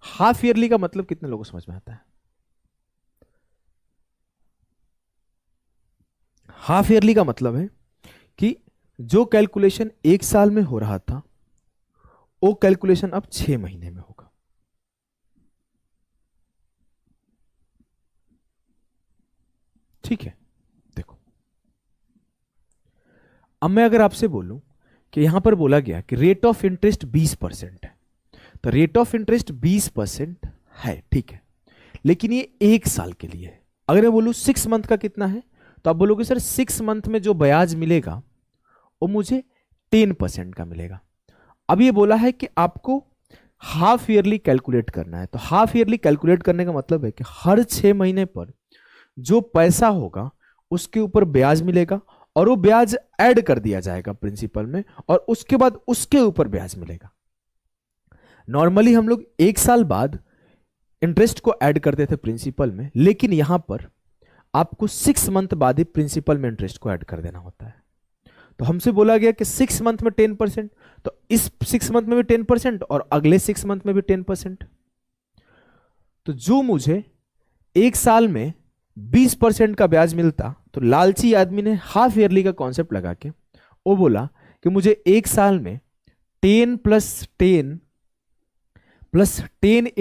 हाफ ईयरली का मतलब कितने लोगों को समझ में आता है? हाफ ईयरली का मतलब है कि जो कैलकुलेशन 1 साल में हो रहा था, वो कैलकुलेशन अब 6 महीने में होगा। ठीक है, देखो अब मैं अगर आपसे बोलूं कि यहां पर बोला गया कि रेट ऑफ इंटरेस्ट 20% है, तो रेट ऑफ इंटरेस्ट 20% है, ठीक है, लेकिन ये 1 साल के लिए है। अगर मैं बोलूं 6 मंथ का कितना है, तो आप बोलोगे सर 6 मंथ में जो ब्याज मिलेगा वो मुझे 10% का मिलेगा। अब ये बोला है कि आपको हाफ ईयरली कैलकुलेट करना है, तो हाफ ईयरली कैलकुलेट करने का मतलब है कि हर 6 महीने पर जो पैसा होगा उसके ऊपर ब्याज मिलेगा, और वो ब्याज ऐड कर दिया जाएगा प्रिंसिपल में, और उसके बाद उसके ऊपर ब्याज मिलेगा। नॉर्मली हम लोग 1 साल बाद इंटरेस्ट को ऐड करते थे प्रिंसिपल में, लेकिन यहां पर आपको 6 मंथ बाद ही प्रिंसिपल में इंटरेस्ट को ऐड कर देना होता है। तो हमसे बोला गया कि 6 मंथ में 10%, तो इस 6 मंथ में भी 10% और अगले 6 मंथ में भी 10%। तो जो मुझे 1 साल में 20% का ब्याज मिलता, तो लालची आदमी ने हाफ ईयरली का कॉन्सेप्ट लगा के वो बोला कि मुझे 1 साल में 10 + 10 + 10 ×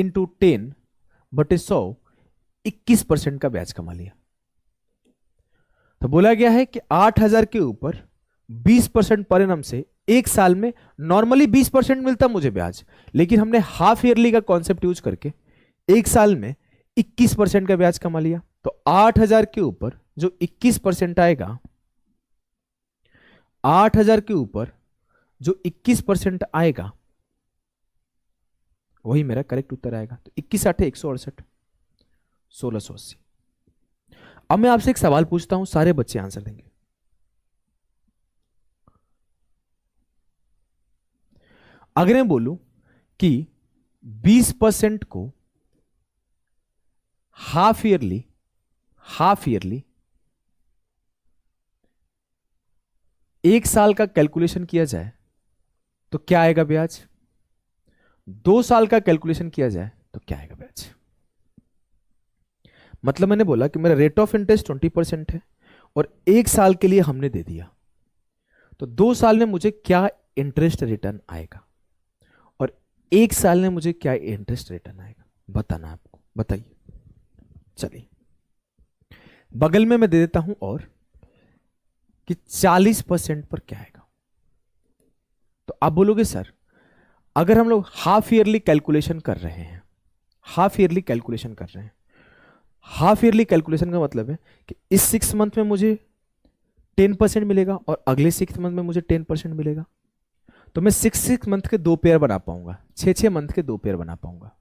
10/100 21% का ब्याज कमा लिया। तो बोला गया है कि 8,000 के ऊपर 20% पर एनम से 1 साल में नॉर्मली 20% मिलता मुझे ब्याज, लेकिन हमने हाफ ईयरली का कॉन्सेप्ट यूज करके 1 साल में 21% का ब्याज कमा लिया। तो 8,000 के ऊपर जो 21% आएगा, 8,000 के ऊपर जो 21% आएगा, वही मेरा करेक्ट उत्तर आएगा। तो 21 8 168, 1680। अब मैं आपसे एक सवाल पूछता हूं, सारे बच्चे आंसर देंगे। अगर मैं बोलूं कि 20% को हाफ ईयरली 1 साल का कैलकुलेशन किया जाए तो क्या आएगा ब्याज? 2 साल का कैलकुलेशन किया जाए तो क्या आएगा ब्याज? मतलब मैंने बोला कि मेरा रेट ऑफ इंटरेस्ट 20% है और 1 साल के लिए हमने दे दिया, तो 2 साल में मुझे क्या इंटरेस्ट रिटर्न आएगा और 1 साल में मुझे क्या इंटरेस्ट रिटर्न आएगा, बताना आपको। बताइए। चलिए बगल में मैं दे देता हूं, और कि 40% पर क्या आएगा। तो आप बोलोगे सर अगर हम लोग हाफ ईयरली कैलकुलेशन कर रहे हैं, हाफ ईयरली कैलकुलेशन कर रहे हैं, हाफ ईयरली कैलकुलेशन का मतलब है कि इस 6 मंथ में मुझे 10% मिलेगा और अगले 6 मंथ में मुझे 10% मिलेगा, तो मैं 6 मंथ के 2 पेयर बना पाऊंगा, 6 मंथ के 2 पेयर बना पाऊंगा।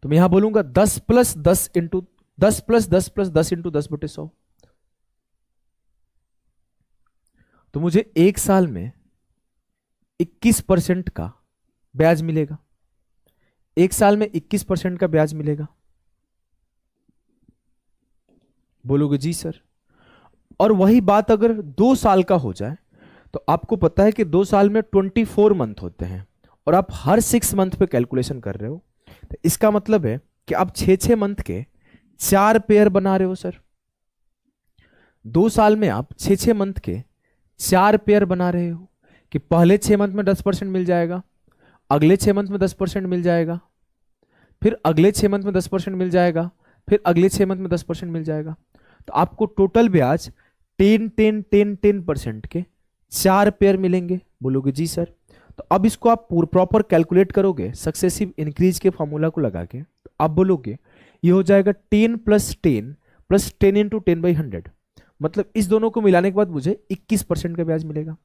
तो मैं यहां बोलूंगा 10 plus 10 into 10 plus 10 plus 10 into 10/100। तो मुझे एक साल में 21% का ब्याज मिलेगा, एक साल में 21% का ब्याज मिलेगा। बोलोगे जी सर। और वही बात अगर 2 साल का हो जाए, तो आपको पता है कि 2 साल में 24 मंथ होते हैं और आप हर 6 मंथ पे कैलकुलेशन कर रहे हो, तो इसका मतलब है कि आप 6 मंथ के 4 पेयर बना रहे हो सर। 2 साल में आप 6 मंथ के 4 पेयर बना रहे हो कि पहले 6 मंथ में 10% मिल जाएगा, अगले 6 मंथ में 10% मिल जाएगा, फिर अगले 6 मंथ में 10% मिल जाएगा, फिर अगले 6 मंथ में 10% मिल जाएगा। तो आपको टोटल ब्याज 10% के 4 पेयर मिलेंगे। बोलोगे जी सर। तो अब इसको आप प्रॉपर कैलकुलेट करोगे सक्सेसिव इंक्रीज के फॉर्मूला को लगा के, तो आप बोलोगे ये हो जाएगा 10 प्लस 10 प्लस 10 इंटू 10/100, मतलब इस दोनों को मिलाने के बाद मुझे 21% का ब्याज मिलेगा।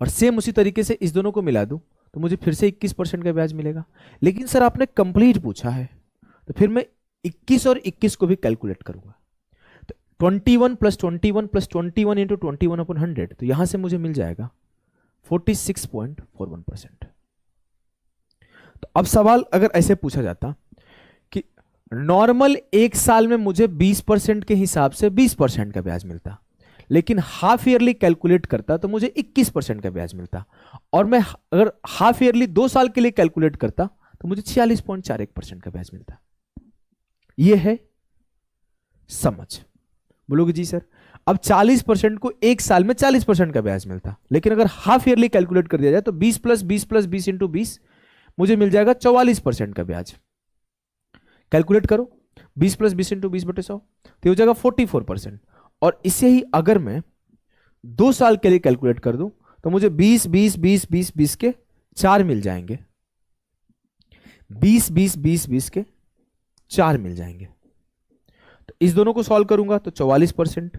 और सेम उसी तरीके से इस दोनों को मिला दूं तो मुझे फिर से 21% का ब्याज मिलेगा। लेकिन सर आपने कंप्लीट पूछा है, तो फिर मैं 21 और 21 को भी कैलकुलेट करूंगा। तो 21 प्लस 21 प्लस 21 इंटू 21/100, तो यहां से मुझे मिल जाएगा 46.41%। तो अब सवाल अगर ऐसे पूछा जाता कि नॉर्मल एक साल में मुझे 20% के हिसाब से 20% का ब्याज मिलता, लेकिन हाफ ईयरली कैलकुलेट करता तो मुझे 21% का ब्याज मिलता, और मैं अगर हाफ ईयरली 2 साल के लिए कैलकुलेट करता तो मुझे 46.41% का ब्याज मिलता। यह है समझ। बोलोगे जी सर। अब 40% को एक साल में 40% का ब्याज मिलता, लेकिन अगर हाफ ईयरली कैलकुलेट कर दिया जाए तो 20 प्लस 20 प्लस 20 इंटू 20 मुझे मिल जाएगा 44% का ब्याज। कैलकुलेट करो 20 प्लस 20 इंटू 20/100, तो हो जाएगा 44%। और इसे ही अगर मैं 2 साल के लिए कैलकुलेट कर दूं तो मुझे 20 20 20 20 20 के 4 मिल जाएंगे, 20 20 20 20 के 4 मिल जाएंगे। तो इस दोनों को सॉल्व करूंगा तो 44%,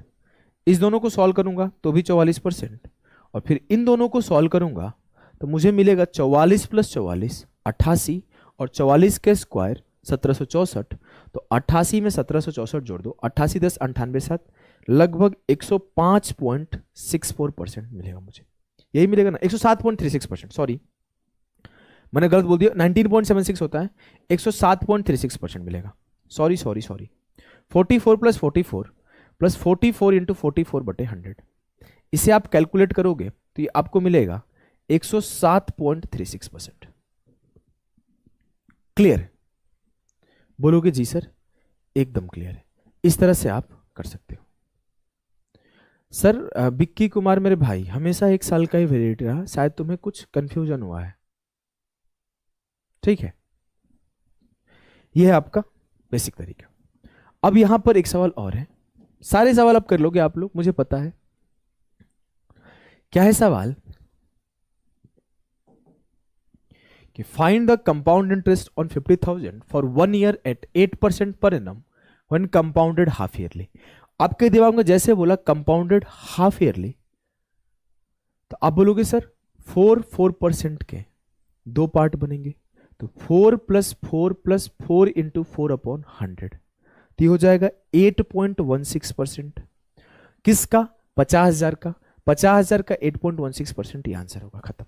इस दोनों को सॉल्व करूंगा तो भी 44%, और फिर इन दोनों को सॉल्व करूंगा तो मुझे मिलेगा 44 प्लस 44 88, और 44 के स्क्वायर 1764, तो 88 में 1764 जोड़ दो, 88 10 98 7, लगभग 105.64% मिलेगा मुझे। यही मिलेगा ना, 107.36%, सॉरी मैंने गलत बोल दिया, 19.76 होता है, 107.36% मिलेगा। Sorry sorry sorry 44 plus 44 plus 44 into 44/100, इसे आप कैलकुलेट करोगे तो ये आपको मिलेगा 107.36%। क्लियर है? बोलोगे जी सर। एकदम क्लियर है। इस तरह से आप कर सकते हो। सर बिक्की कुमार मेरे भाई, हमेशा 1 साल का ही वैलिडिटी रहा, शायद तुम्हें कुछ कंफ्यूजन हुआ है। ठीक है, यह है आपका बेसिक तरीका। अब यहां पर एक सवाल और है, सारे सवाल आप कर लोगे आप लोग, मुझे पता है। क्या है सवाल कि find the compound interest on 50,000 for 1 year at 8% per annum when compounded half yearly. आपके दिमाग में जैसे बोला कंपाउंडेड हाफ ईयरली, तो आप बोलोगे सर 4% के 2 पार्ट बनेंगे, तो 4 प्लस 4 प्लस 4 इंटू 4/100, तो हो जाएगा 8.16%। किसका? 50,000 का। 50,000 का 8.16% ये आंसर होगा। खत्म।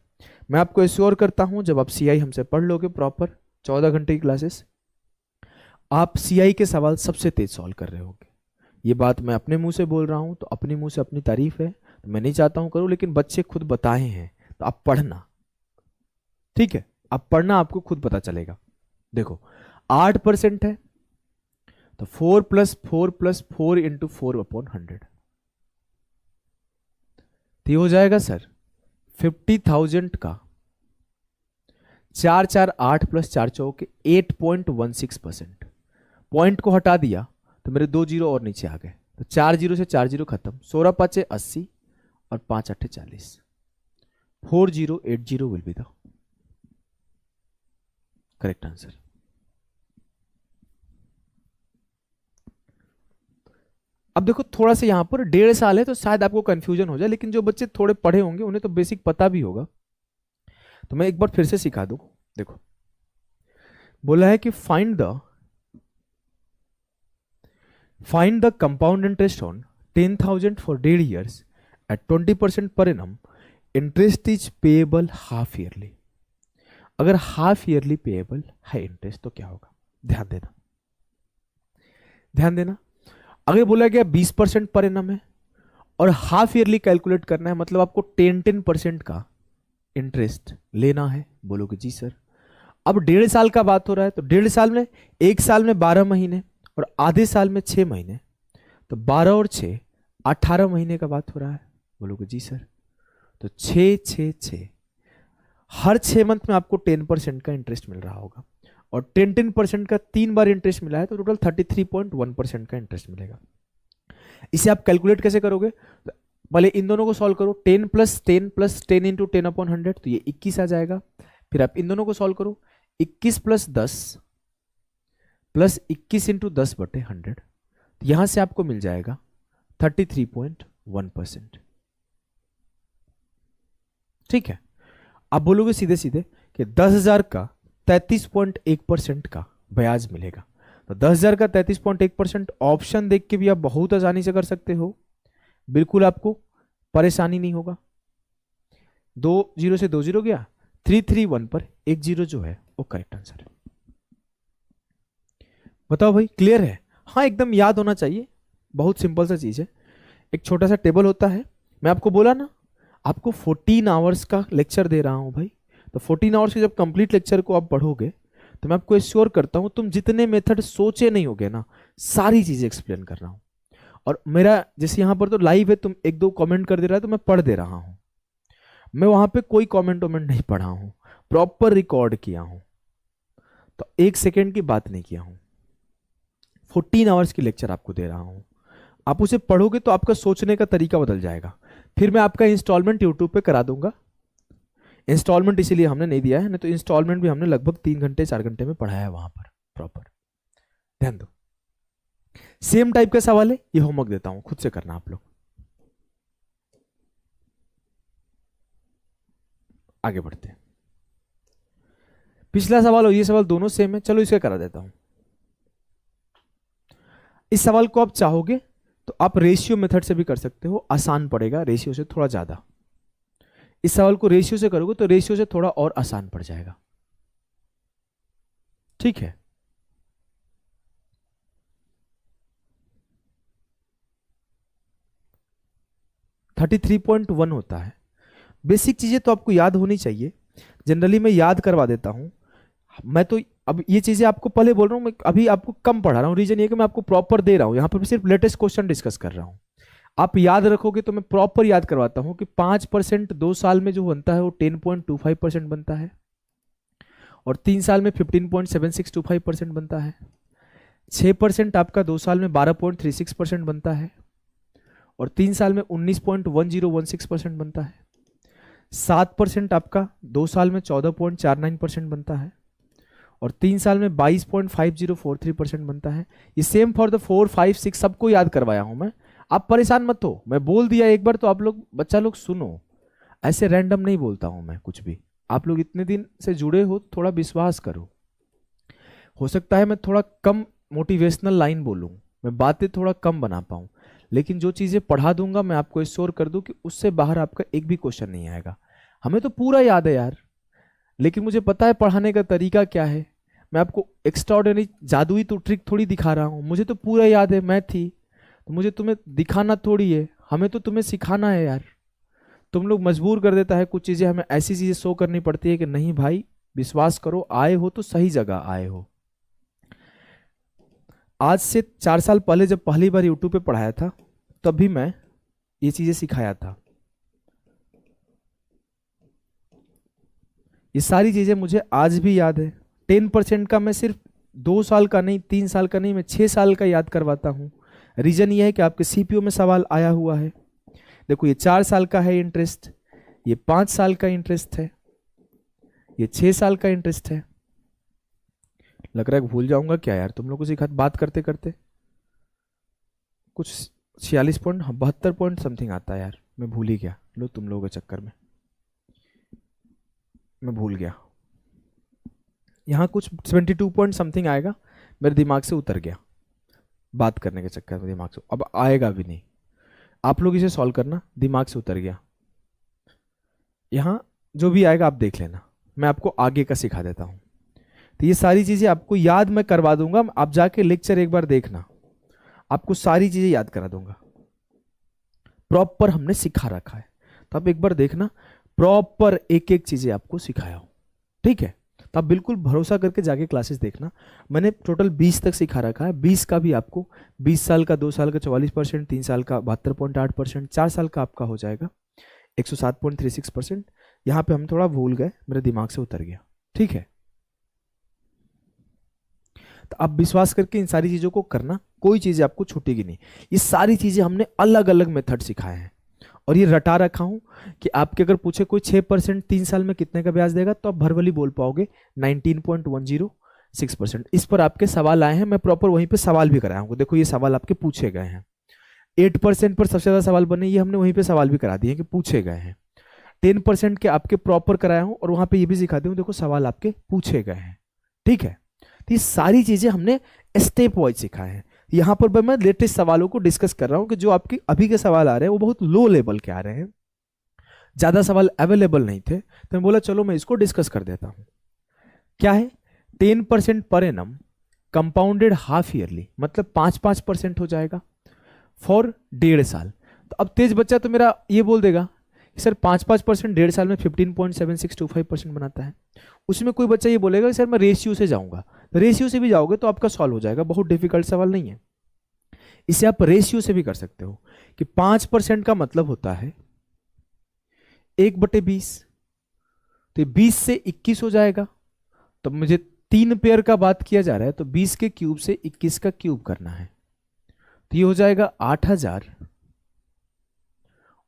मैं आपको एश्योर करता हूं जब आप सीआई हमसे पढ़ लोगे प्रॉपर 14 घंटे की क्लासेस, आप सीआई के सवाल सबसे तेज सॉल्व कर रहे होगे। ये बात मैं अपने मुंह से बोल रहा हूं, तो अपने मुंह से अपनी तारीफ है, तो मैं नहीं चाहता हूं करूं, लेकिन बच्चे खुद बताए हैं तो आप पढ़ना। ठीक है, आप पढ़ना, आपको खुद पता चलेगा। देखो 8% है, तो 4 प्लस 4 प्लस 4 इंटू 4/100, तो हो जाएगा सर 50,000 का 4 4 8 प्लस 4 चौके 8.16%। पॉइंट को हटा दिया तो मेरे 2 जीरो और नीचे आ गए, तो 4 जीरो से 4 जीरो खत्म, 16 पाँचे 80 और 5 अट्ठे 40, 4080 will be the correct answer. अब देखो थोड़ा सा यहां पर 1.5 साल है तो शायद आपको कंफ्यूजन हो जाए, लेकिन जो बच्चे थोड़े पढ़े होंगे उन्हें तो बेसिक पता भी होगा, तो मैं एक बार फिर से सिखा दूं। देखो बोला है कि find the compound interest on 10,000 for 1.5 years at 20% per annum, interest is payable half yearly. अगर हाफ ईयरली पेएबल है इंटरेस्ट तो क्या होगा, ध्यान देना ध्यान देना। अगर बोला गया 20% पर एनम है और हाफ ईयरली कैलकुलेट करना है, मतलब आपको 10% का इंटरेस्ट लेना है, बोलोगे जी सर। अब 1.5 साल का बात हो रहा है, तो 1.5 साल में, 1 साल में 12 महीने और आधे साल में 6 महीने, तो 12 और 6 18 महीने का बात हो रहा है, बोलोगे जी सर। तो 6 6 6 हर 6 मंथ में आपको 10% का इंटरेस्ट मिल रहा होगा, और 10% का 3 बार इंटरेस्ट मिला है तो टोटल 33.1% का इंटरेस्ट मिलेगा। इसे आप कैलकुलेट कैसे करोगे, तो पहले इन दोनों को सॉल्व करो, 10 प्लस 10 इंटू 10/100 तो ये 21 आ जाएगा। फिर आप इन दोनों को सॉल्व करो, 21 प्लस 10 प्लस 21 इंटू 10/100, तो यहां से आपको मिल जाएगा 33.1%। ठीक है, आप बोलोगे सीधे सीधे कि 10,000 का 33.1% का ब्याज मिलेगा, तो 10,000 का 33.1% ऑप्शन देख के भी आप बहुत आसानी से कर सकते हो, बिल्कुल आपको परेशानी नहीं होगा। 2 जीरो से 2 जीरो गया, 331 पर 1 जीरो जो है वो करेक्ट आंसर है। बताओ भाई क्लियर है? हाँ एकदम याद होना चाहिए, बहुत सिंपल सा चीज है। एक छोटा सा टेबल होता है, मैं आपको बोला ना आपको 14 आवर्स का लेक्चर दे रहा हूं भाई, तो 14 आवर्स के जब कंप्लीट लेक्चर को आप पढ़ोगे तो मैं आपको एश्योर करता हूं तुम जितने मेथड सोचे नहीं होगे ना, सारी चीजें एक्सप्लेन कर रहा हूं। और मेरा जैसे यहां पर तो लाइव है, तुम एक दो कमेंट कर दे रहा है तो मैं पढ़ दे रहा हूं, मैं वहां पे कोई कमेंट वमेंट नहीं पढ़ा हूं, प्रॉपर रिकॉर्ड किया हूं, तो 1 सेकेंड की बात नहीं किया हूं। 14 आवर्स की लेक्चर आपको दे रहा हूं, आप उसे पढ़ोगे तो आपका सोचने का तरीका बदल जाएगा। फिर मैं आपका इंस्टॉलमेंट यूट्यूब पे करा दूंगा, इंस्टॉलमेंट इसीलिए हमने नहीं दिया है, नहीं तो इंस्टॉलमेंट भी हमने लगभग 3 घंटे 4 घंटे में पढ़ाया है वहां पर प्रॉपर। ध्यान दो, सेम टाइप का सवाल है, ये होमवर्क देता हूं, खुद से करना आप लोग। आगे बढ़ते हैं, पिछला सवाल और ये सवाल दोनों सेम है, चलो इसे करा देता हूं। इस सवाल को आप चाहोगे तो आप रेशियो मेथड से भी कर सकते हो, आसान पड़ेगा रेशियो से थोड़ा ज्यादा। इस सवाल को रेशियो से करोगे तो रेशियो से थोड़ा और आसान पड़ जाएगा, ठीक है। थर्टी 3.1 होता है। बेसिक चीजें तो आपको याद होनी चाहिए, जनरली मैं याद करवा देता हूं। मैं तो अब ये चीजें आपको पहले बोल रहा हूं, मैं अभी आपको कम पढ़ा रहा हूं, रीजन ये कि मैं आपको प्रॉपर दे रहा हूं, यहां पर मैं सिर्फ लेटेस्ट क्वेश्चन डिस्कस कर रहा हूं। आप याद रखोगे तो मैं प्रॉपर याद करवाता हूं कि 5% 2 साल में जो बनता है वो 10.25% बनता है, और 3 साल में 15.7625% बनता है। 6% आपका 2 साल में 12.36% बनता है, और 3 साल में 19.1016% बनता है। 7% आपका 2 साल में 14.49% बनता है, और 3 साल में 22.5043% बनता है। ये सेम फॉर द 4 5 6 सबको याद करवाया हूं मैं, आप परेशान मत हो, मैं बोल दिया एक बार तो आप लोग बच्चा लोग सुनो, ऐसे रैंडम नहीं बोलता हूं मैं कुछ भी। आप लोग इतने दिन से जुड़े हो, थोड़ा विश्वास करो। हो सकता है मैं थोड़ा कम मोटिवेशनल लाइन बोलूं, मैं बातें थोड़ा कम बना पाऊं, लेकिन जो चीजें पढ़ा दूंगा मैं आपको एश्योर कर दूं कि उससे बाहर आपका एक भी क्वेश्चन नहीं आएगा। हमें तो पूरा याद है यार, लेकिन मुझे पता है पढ़ाने का तरीका क्या है। मैं आपको एक्स्ट्राऑर्डिनरी जादुई तो ट्रिक थोड़ी दिखा रहा हूं, मुझे तो पूरा याद है, मैं थी तो मुझे तुम्हें दिखाना थोड़ी है, हमें तो तुम्हें सिखाना है यार। तुम लोग मजबूर कर देता है कुछ चीजें, हमें ऐसी चीजें शो करनी पड़ती है कि नहीं भाई विश्वास करो, आए हो तो सही जगह आए हो। आज से 4 साल पहले जब पहली बार यूट्यूब पे पढ़ाया था तभी मैं ये चीजें सिखाया था। ये सारी चीजें मुझे आज भी याद है। 10% का मैं सिर्फ 2 साल का नहीं, 3 साल का नहीं, मैं 6 साल का याद करवाता हूं। रीजन ये है कि आपके सीपीयू में सवाल आया हुआ है। देखो ये 4 साल का है इंटरेस्ट, ये 5 साल का इंटरेस्ट है, ये 6 साल का इंटरेस्ट है। लग रहा है भूल जाऊंगा क्या यार तुम लोगों को सिखा बात करते करते। कुछ 46 पॉइंट 72 पॉइंट समथिंग आता है यार, मैं भूल ही गया। लो तुम लोगों के चक्कर में मैं भूल गया। यहाँ कुछ 72 पॉइंट समथिंग आएगा, मेरे दिमाग से उतर गया बात करने के चक्कर में, दिमाग से अब आएगा भी नहीं। आप लोग इसे सॉल्व करना, दिमाग से उतर गया। यहाँ जो भी आएगा आप देख लेना, मैं आपको आगे का सिखा देता हूँ। तो ये सारी चीज़ें आपको याद मैं करवा दूंगा, आप जाके लेक्चर एक बार देखना, आपको सारी चीज़ें याद करा दूंगा। प्रॉपर हमने सिखा रखा है, तो आप एक बार देखना, प्रॉपर एक एक चीज़ें आपको सिखाया हो, ठीक है। तो आप बिल्कुल भरोसा करके जाके क्लासेस देखना। मैंने टोटल 20 तक सिखा रखा है, 20 का भी आपको 20 साल का, 2 साल का 44%, 3 साल का 72.8%, 4 साल का आपका हो जाएगा 107.36%। यहाँ पे हम थोड़ा भूल गए, मेरे दिमाग से उतर गया, ठीक है। तो आप विश्वास करके इन सारी चीज़ों को करना, कोई चीज़ें आपको छूटेगी नहीं। ये सारी चीज़ें हमने अलग अलग मेथड सिखाए हैं और ये रटा रखा हूं कि आपके अगर पूछे कोई 6% 3 साल में कितने का ब्याज देगा, तो आप भरवली बोल पाओगे 19.106%। इस पर आपके सवाल आए हैं, मैं प्रॉपर वहीं पे सवाल भी कराया हूँ। देखो ये सवाल आपके पूछे गए हैं। 8% पर सबसे ज़्यादा सवाल बने, ये हमने वहीं पे सवाल भी करा दिए कि पूछे गए हैं। 10% के आपके प्रॉपर कराया हूँ और वहां पे ये भी सिखा दूँ, देखो सवाल आपके पूछे गए हैं, ठीक है। तो ये सारी चीजें हमने स्टेप वाइज सिखाए हैं। यहाँ पर मैं लेटेस्ट सवालों को डिस्कस कर रहा हूँ कि जो आपके अभी के सवाल आ रहे हैं वो बहुत लो लेवल के आ रहे हैं, ज्यादा सवाल अवेलेबल नहीं थे, तो मैं बोला चलो मैं इसको डिस्कस कर देता हूँ। क्या है 10% per annum compounded half yearly, मतलब 5-5% हो जाएगा फॉर 1.5 साल। तो अब तेज बच्चा तो मेरा ये बोल देगा सर 5-5% 1.5 साल में 15.7625% बनाता है। उसमें कोई बच्चा ये बोलेगा सर मैं रेशियो से जाऊंगा, तो रेशियो से भी जाओगे तो आपका सॉल्व हो जाएगा, बहुत डिफिकल्ट सवाल नहीं है। इसे आप रेशियो से भी कर सकते हो कि 5% का मतलब होता है 1/20, तो 20 से 21 हो जाएगा। तो मुझे 3 पेयर का बात किया जा रहा है, तो 20 के क्यूब से 21 का क्यूब करना है, तो ये हो जाएगा 8000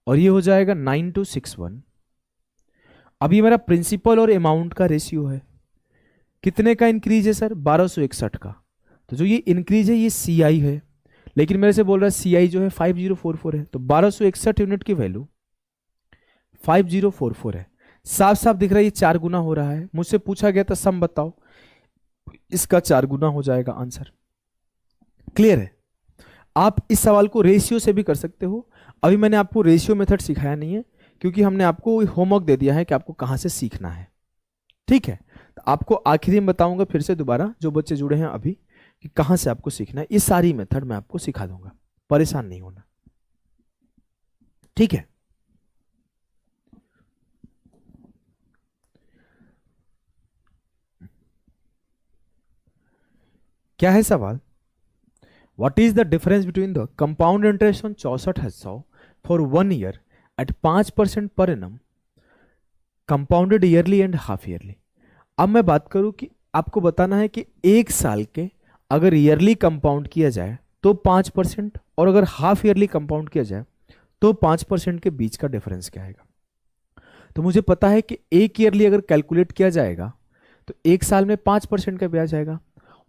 और ये हो जाएगा 9261। अब ये मेरा प्रिंसिपल और अमाउंट का रेशियो है। कितने का इंक्रीज है सर? 1261 का। तो जो ये इंक्रीज है ये सीआई है, लेकिन मेरे से बोल रहा है सीआई जो है 5044 है, तो 1261 यूनिट की वैल्यू 5044 है। साफ साफ दिख रहा है ये 4 गुना हो रहा है। मुझसे पूछा गया था सम बताओ, इसका 4 गुना हो जाएगा आंसर। क्लियर है? आप इस सवाल को रेशियो से भी कर सकते हो। अभी मैंने आपको रेशियो मेथड सिखाया नहीं है, क्योंकि हमने आपको होमवर्क दे दिया है कि आपको कहां से सीखना है, ठीक है। तो आपको आखिरी में बताऊंगा फिर से दोबारा, जो बच्चे जुड़े हैं अभी, कि कहां से आपको सीखना है। ये सारी मेथड मैं आपको सिखा दूंगा, परेशान नहीं होना, ठीक है। क्या है सवाल? What is the difference between the compound interest on 64,000 for 1 year at 5% per annum, compounded yearly and half yearly? अब मैं बात करूं कि आपको बताना है कि 1 साल के अगर ईयरली कंपाउंड किया जाए तो 5%, और अगर हाफ ईयरली कंपाउंड किया जाए तो 5% के बीच का डिफरेंस क्या आएगा। तो मुझे पता है कि 1 ईयरली अगर कैलकुलेट किया जाएगा तो 1 साल में 5% का ब्याज आएगा,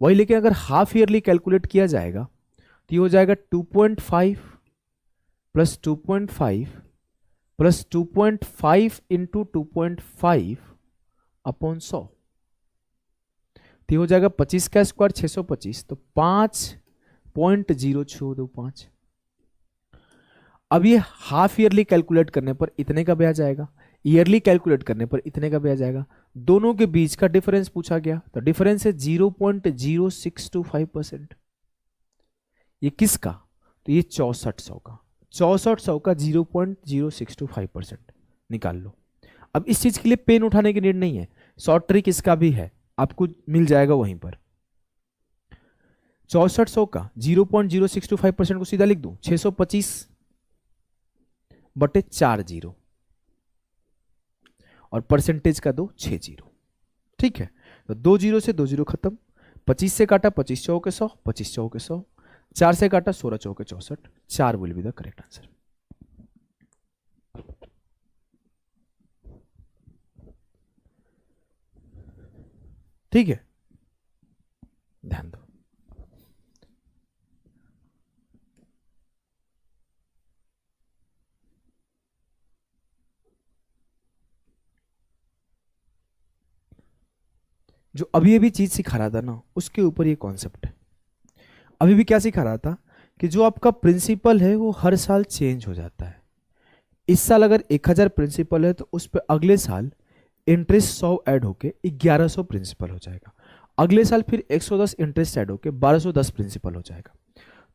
वही लेकिन अगर हाफ ईयरली कैलकुलेट किया जाएगा तो ये हो जाएगा 2.5 प्लस 2.5 प्लस 2.5 इंटू 2.5 अपॉन 100, तो ये हो जाएगा 25 का स्क्वायर 625, तो 5.0625। अब ये हाफ ईयरली कैलकुलेट करने पर इतने का ब्याज आएगा, ईयरली कैलकुलेट करने पर इतने का ब्याज आएगा। दोनों के बीच का डिफरेंस पूछा गया, तो डिफरेंस है 0.0625%। ये किसका? तो ये 6400 का, 6400 का 0.0625% निकाल लो। अब इस चीज के लिए पेन उठाने की नीड नहीं है, शॉर्ट ट्रिक इसका भी है, आपको मिल जाएगा वहीं पर। 6400 का 0.0625% को सीधा लिख दूं 625/40 और परसेंटेज का दो 60, ठीक है। तो 2 0 से 2 0 खत्म, 25 से काटा 25 चौके 100, 25 चौके 100, 4 से काटा, 16 चौके 64, 4 will be the correct answer. ठीक है, ध्यान दो। जो अभी अभी चीज सिखा रहा था ना, उसके ऊपर ये कॉन्सेप्ट है। अभी भी क्या सिखा रहा था कि जो आपका प्रिंसिपल है वो हर साल चेंज हो जाता है। इस साल अगर 1000 प्रिंसिपल है तो उस पर अगले साल इंटरेस्ट 100 ऐड होके 1100 प्रिंसिपल हो जाएगा। अगले साल फिर 110 इंटरेस्ट ऐड होके 1210 प्रिंसिपल हो जाएगा।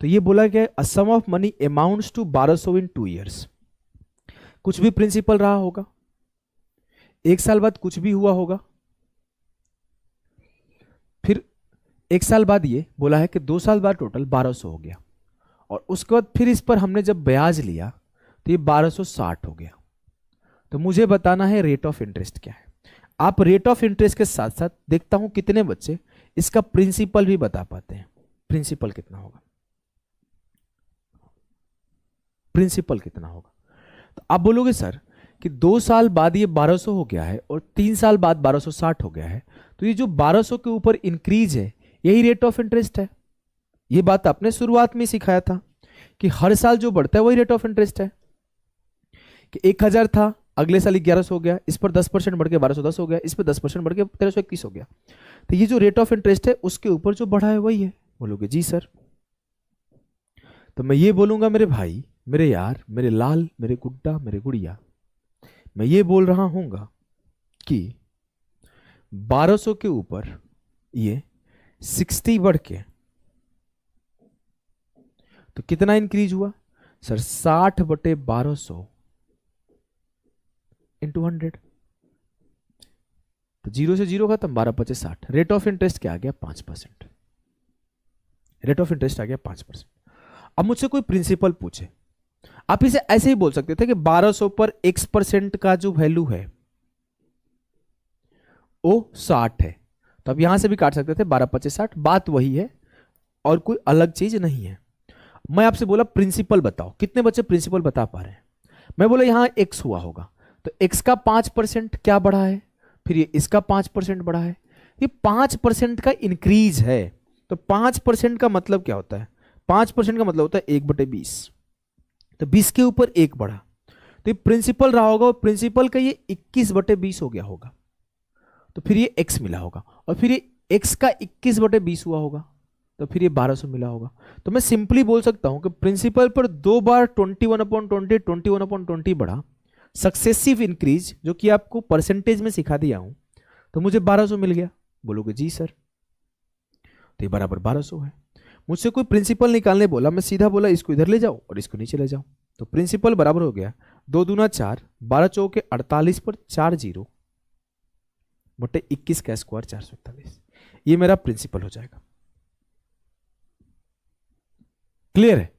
तो ये बोला गया a sum of money amounts to 1200 in 2 years. कुछ भी प्रिंसिपल रहा होगा, एक साल बाद कुछ भी हुआ होगा, फिर एक साल बाद ये बोला है कि 2 साल बाद टोटल 1200 हो गया, और उसके बाद फिर इस पर हमने जब ब्याज लिया तो ये 1260 हो गया। तो मुझे बताना है रेट ऑफ इंटरेस्ट क्या है। आप रेट ऑफ इंटरेस्ट के साथ साथ देखता हूं कितने बच्चे इसका प्रिंसिपल भी बता पाते हैं। प्रिंसिपल कितना होगा, प्रिंसिपल कितना होगा। तो आप बोलोगे सर कि 2 साल बाद ये 1200 हो गया है और 3 साल बाद 1260 हो गया है, तो ये जो 1200 के ऊपर इंक्रीज है यही रेट ऑफ इंटरेस्ट है। ये बात आपने शुरुआत में सिखाया था कि हर साल जो बढ़ता है वही रेट ऑफ इंटरेस्ट है। कि 1000 था, अगले साल 1100 हो गया, इस पर 10% बढ़ के 1210 हो गया, इस पर 10% बढ़ के 1321 हो गया। तो ये जो रेट ऑफ इंटरेस्ट है उसके ऊपर जो बढ़ा है वही है। बोलोगे जी सर। तो मैं ये बोलूंगा मेरे भाई, मेरे यार, मेरे लाल, मेरे गुड्डा, मेरे गुड़िया, मैं ये बोल रहा हूंगा कि 1200 के ऊपर ये 60 बढ़ के तो कितना इंक्रीज हुआ सर, 60/1200 इंटू 100। तो 0 से 0 खत्म, 12×5=60। रेट ऑफ इंटरेस्ट क्या आ गया, 5%। रेट ऑफ इंटरेस्ट आ गया 5%। अब मुझसे कोई प्रिंसिपल पूछे, आप इसे ऐसे ही बोल सकते थे कि 1200 पर x% का जो वैल्यू है वो 60 है। तो अब यहां से भी काट सकते थे, 12×5=60, बात वही है और कोई अलग चीज नहीं है। मैं आपसे बोला प्रिंसिपल बताओ, कितने बच्चे प्रिंसिपल बता पा रहे हैं। मैं बोला यहां x हुआ होगा, तो x का 5% क्या बढ़ा है, फिर ये इसका 5% बढ़ा है, ये 5% का इंक्रीज है। तो 5% का मतलब क्या होता है, 5% का मतलब होता है 1/20। तो 20 के ऊपर 1 बढ़ा, तो ये प्रिंसिपल रहा होगा, और प्रिंसिपल का ये 21/20 हो गया होगा। तो फिर ये x मिला होगा, और फिर ये x का 21/20 हुआ होगा, तो फिर ये 1200 मिला होगा। तो मैं सिंपली बोल सकता हूं कि प्रिंसिपल पर 2 बार 21/20 21/20 बढ़ा, सक्सेसिव इंक्रीज, जो कि आपको परसेंटेज में सिखा दिया हूं, तो मुझे 1200 मिल गया। बोलोगे जी सर। तो ये बराबर 1200 है। मुझसे कोई प्रिंसिपल निकालने बोला, मैं सीधा बोला इसको इधर ले जाओ और इसको नीचे ले जाओ। तो प्रिंसिपल बराबर हो गया 2 दूना 4, 12 चौके 48 पर 4 0 बटे 21 का स्क्वायर 441। ये मेरा प्रिंसिपल हो जाएगा। क्लियर है?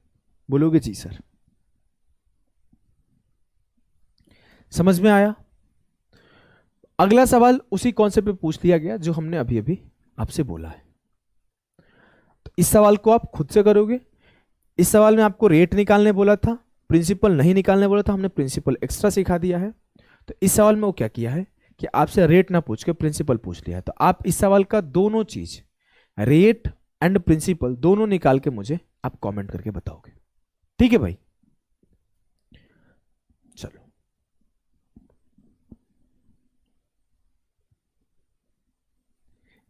बोलोगे जी सर। समझ में आया? अगला सवाल उसी कॉन्सेप्ट पे पूछ लिया गया जो हमने अभी अभी आपसे बोला है। तो इस सवाल को आप खुद से करोगे। इस सवाल में आपको रेट निकालने बोला था, प्रिंसिपल नहीं निकालने बोला था, हमने प्रिंसिपल एक्स्ट्रा सिखा दिया है। तो इस सवाल में वो क्या किया है कि आपसे रेट ना पूछ के प्रिंसिपल पूछ लिया है। तो आप इस सवाल का दोनों चीज, रेट एंड प्रिंसिपल, दोनों निकाल के मुझे आप कमेंट करके बताओगे। ठीक है भाई? चलो,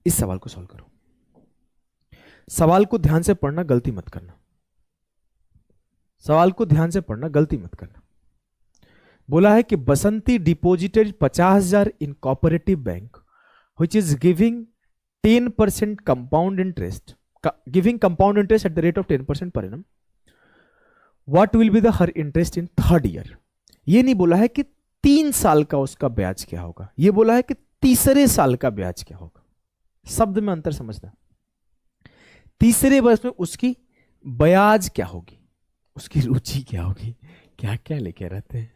इस सवाल को सॉल्व करो। सवाल को ध्यान से पढ़ना, गलती मत करना। सवाल को ध्यान से पढ़ना, गलती मत करना। बोला है कि Basanti deposited 50,000 in cooperative bank which is giving 10% compound interest, giving compound interest at the rate of 10% per annum. What will be the her interest in 3rd year. ये नहीं बोला है कि 3 साल का उसका ब्याज क्या होगा, ये बोला है कि तीसरे साल का ब्याज क्या होगा। शब्द में अंतर समझना। तीसरे वर्ष में उसकी ब्याज क्या होगी, उसकी रुचि क्या होगी, क्या क्या लेके रहते हैं।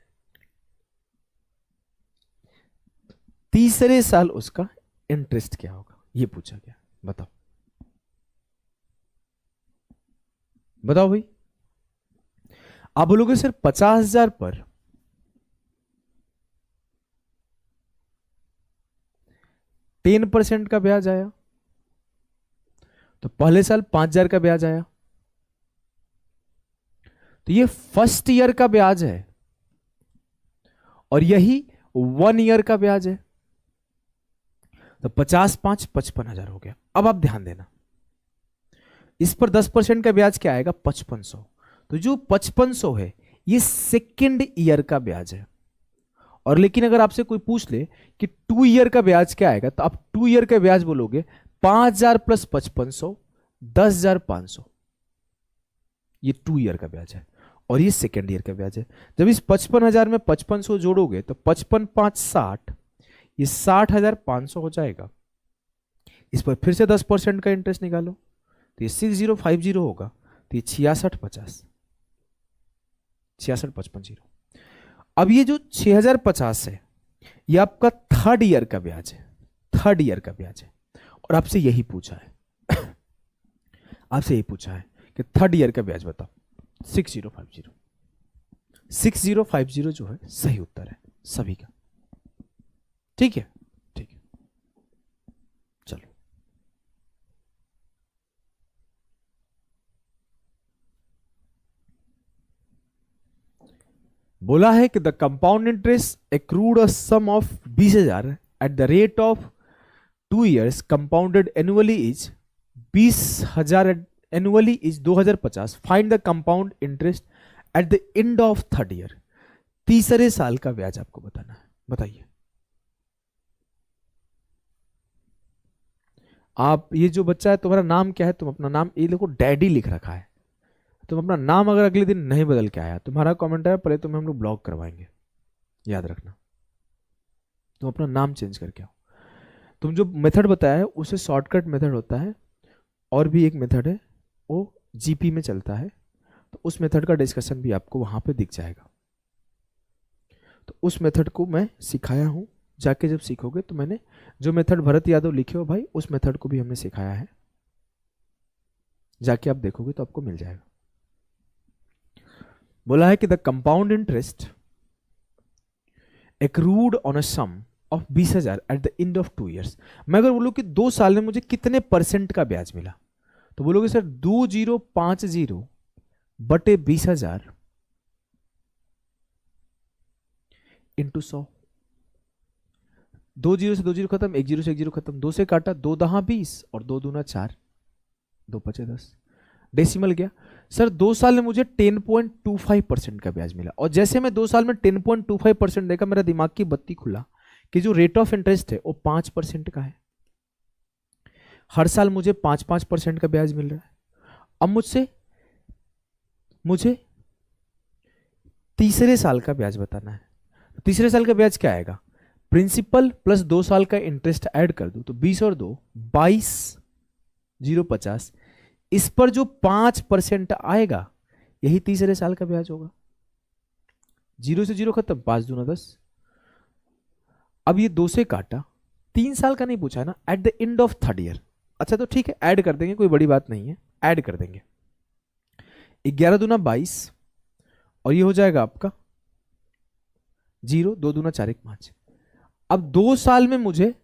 तीसरे साल उसका इंटरेस्ट क्या होगा, ये पूछा गया। बताओ। बताओ भाई, आप बोलोगे सर 50,000 पर 10% का ब्याज आया, तो पहले साल 5,000 का ब्याज आया, तो ये फर्स्ट ईयर का ब्याज है और यही 1 ईयर का ब्याज है। तो 50 5 55,000 हो गया। अब आप ध्यान देना, इस पर 10% का ब्याज क्या आएगा, 5500। तो जो 5500 है ये सेकेंड ईयर का ब्याज है। और लेकिन अगर आपसे कोई पूछ ले कि 2 ईयर का ब्याज क्या आएगा, तो आप 2 ईयर का ब्याज बोलोगे 5,000 प्लस 5500, 10,500। ये 2 ईयर का ब्याज है और ये सेकेंड ईयर का ब्याज है। जब इस 55,000 में 5500 जोड़ोगे तो 55 5 60, ये 60,500 हो जाएगा। इस पर फिर से 10% का इंटरेस्ट निकालो तो ये 6050 होगा, तो ये 6650, 66,550। अब ये जो 6050 है ये आपका थर्ड ईयर का ब्याज है, थर्ड ईयर का ब्याज है। और आपसे यही पूछा है आपसे यही पूछा है कि थर्ड ईयर का ब्याज बताओ। 6050, 6050 जो है सही उत्तर है सभी का। ठीक है, ठीक है, चलो। बोला है कि the compound interest accrued a sum of 20,000 at the rate of 2 years compounded annually is 20,000 annually is 2050। Find the compound interest at the end of third year. तीसरे साल का ब्याज आपको बताना है, बताइए। आप, ये जो बच्चा है तुम्हारा नाम क्या है, तुम अपना नाम ये देखो डैडी लिख रखा है, तुम अपना नाम अगर अगले दिन नहीं बदल के आया, तुम्हारा कमेंट है पहले तुम्हें हम लोग ब्लॉक करवाएंगे, याद रखना। तुम अपना नाम चेंज करके आओ। तुम जो मेथड बताया है उसे शॉर्टकट मेथड होता है, और भी एक मेथड है वो जीपी में चलता है, तो उस मेथड का डिस्कशन भी आपको वहां पे दिख जाएगा। तो उस मेथड को मैं सिखाया हूं, जाके जब सीखोगे तो मैंने जो मेथड भरत यादव लिखे हो भाई, उस मेथड को भी हमने सिखाया है, जाके आप देखोगे तो आपको मिल जाएगा। बोला है कि the compound interest accrued on a sum of 20,000 at the end of 2 years। मैं अगर बोलूं कि 2 साल में मुझे कितने % का ब्याज मिला, तो बोलोगे सर 2050 बटे 20,000 इंटू 100। 2 जीरो से 2 जीरो खत्म, 1 जीरो से 1 जीरो खत्म, 2 से काटा, 2 दहा 20 और 2 दूना 4, 2 पचे 10, डेसिमल गया। सर 2 साल में मुझे 10.25% का ब्याज मिला, और जैसे मैं 2 साल में 10.25% देखा, मेरा दिमाग की बत्ती खुला कि जो रेट ऑफ इंटरेस्ट है वो 5% का है, हर साल मुझे 5% का ब्याज मिल रहा है। अब मुझे तीसरे साल का ब्याज बताना है। तीसरे साल का ब्याज क्या आएगा, प्रिंसिपल प्लस 2 साल का इंटरेस्ट ऐड कर दो तो 20 और 2 22, 050। इस पर जो 5% आएगा यही तीसरे साल का ब्याज होगा। 0 से 0 खत्म, 5 दूना 10। अब ये 2 से काटा, 3 साल का नहीं पूछा ना, eight the end of third year. अच्छा तो ठीक है, ऐड कर देंगे, कोई बड़ी बात नहीं है, ऐड कर देंगे। 11 दूना 22 और ये हो जाएगा आपका 0, 2 दूना 4 1 5। अब 2 साल में मुझे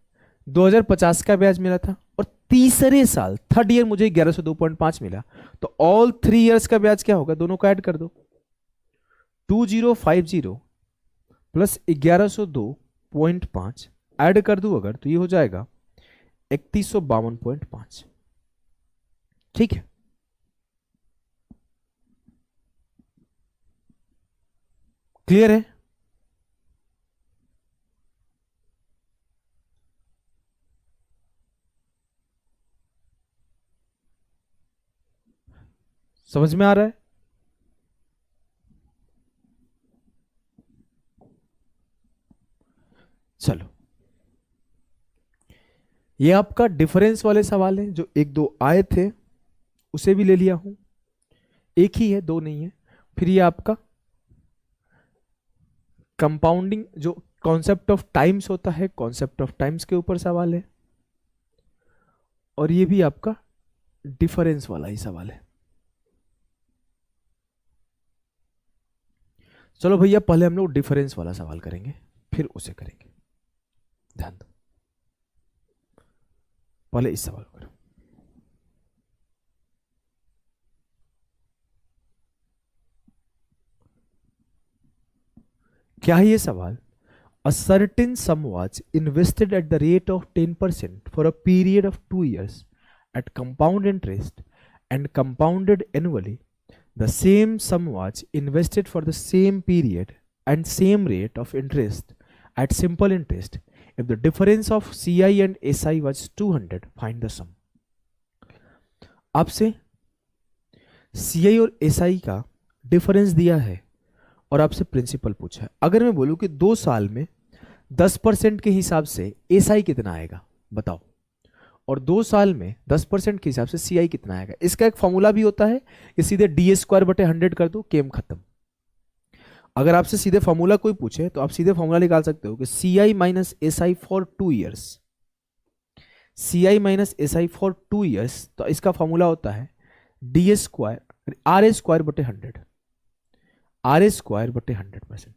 2050 का ब्याज मिला था, और तीसरे साल थर्ड ईयर मुझे 1102.5 मिला, तो ऑल 3 इयर्स का ब्याज क्या होगा, दोनों को ऐड कर दो। 2050 प्लस 1102.5 ऐड कर दू अगर, तो ये हो जाएगा 3152.5। ठीक है, क्लियर है। समझ में आ रहा है। चलो, ये आपका डिफरेंस वाले सवाल है, जो 1 2 आए थे उसे भी ले लिया हूं, एक ही है, 2 नहीं है। फिर ये आपका कंपाउंडिंग जो कॉन्सेप्ट ऑफ टाइम्स होता है, कॉन्सेप्ट ऑफ टाइम्स के ऊपर सवाल है, और ये भी आपका डिफरेंस वाला ही सवाल है। चलो भैया पहले हम लोग डिफरेंस वाला सवाल करेंगे, फिर उसे करेंगे। ध्यान दो, पहले इस सवाल को करो। क्या है ये सवाल? A certain sum was invested at the rate of 10% for a period of 2 years at compound interest and compounded annually. The same sum was invested for the same period and same rate of interest at simple interest. If the difference of CI and SI was 200, find the sum. आपसे CI और SI का difference दिया है और आपसे principal पूछा है। अगर मैं बोलूं कि 2 साल में 10% के हिसाब से SI कितना आएगा बताओ, और 2 साल में 10% के हिसाब से CI कितना आएगा। इसका एक फॉर्मूला भी होता है कि सीधे ds²/100 कर दो, गेम खत्म। अगर आपसे सीधे फॉर्मूला कोई पूछे तो आप सीधे फॉर्मूला निकाल सकते हो कि CI minus SI for 2 years, CI minus SI for 2 years, तो इसका फॉर्मूला होता है RA²/100, RA²/100%।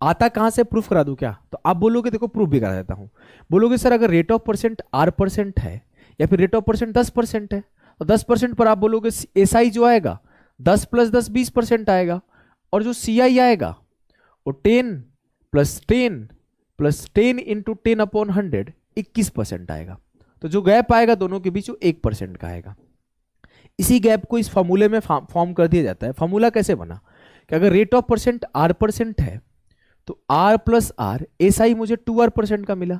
आता कहां से, प्रूफ करा दूं क्या? तो आप बोलोगे देखो प्रूफ भी करा देता हूं। बोलोगे सर अगर रेट ऑफ परसेंट R% है या फिर रेट ऑफ परसेंट 10% है, तो 10% पर आप बोलोगे SI जो आएगा 10 + 10 20% आएगा, और जो CI आएगा वो 10 + 10 + 10 × 10/100 21% आएगा। तो जो गैप आएगा दोनों के बीच वो 1% का आएगा। इसी गैप को इस फॉर्मूले में फॉर्म कर दिया जाता है। फॉर्मूला कैसे बना कि अगर रेट ऑफ परसेंट R% है तो R + R, SI मुझे 2R% का मिला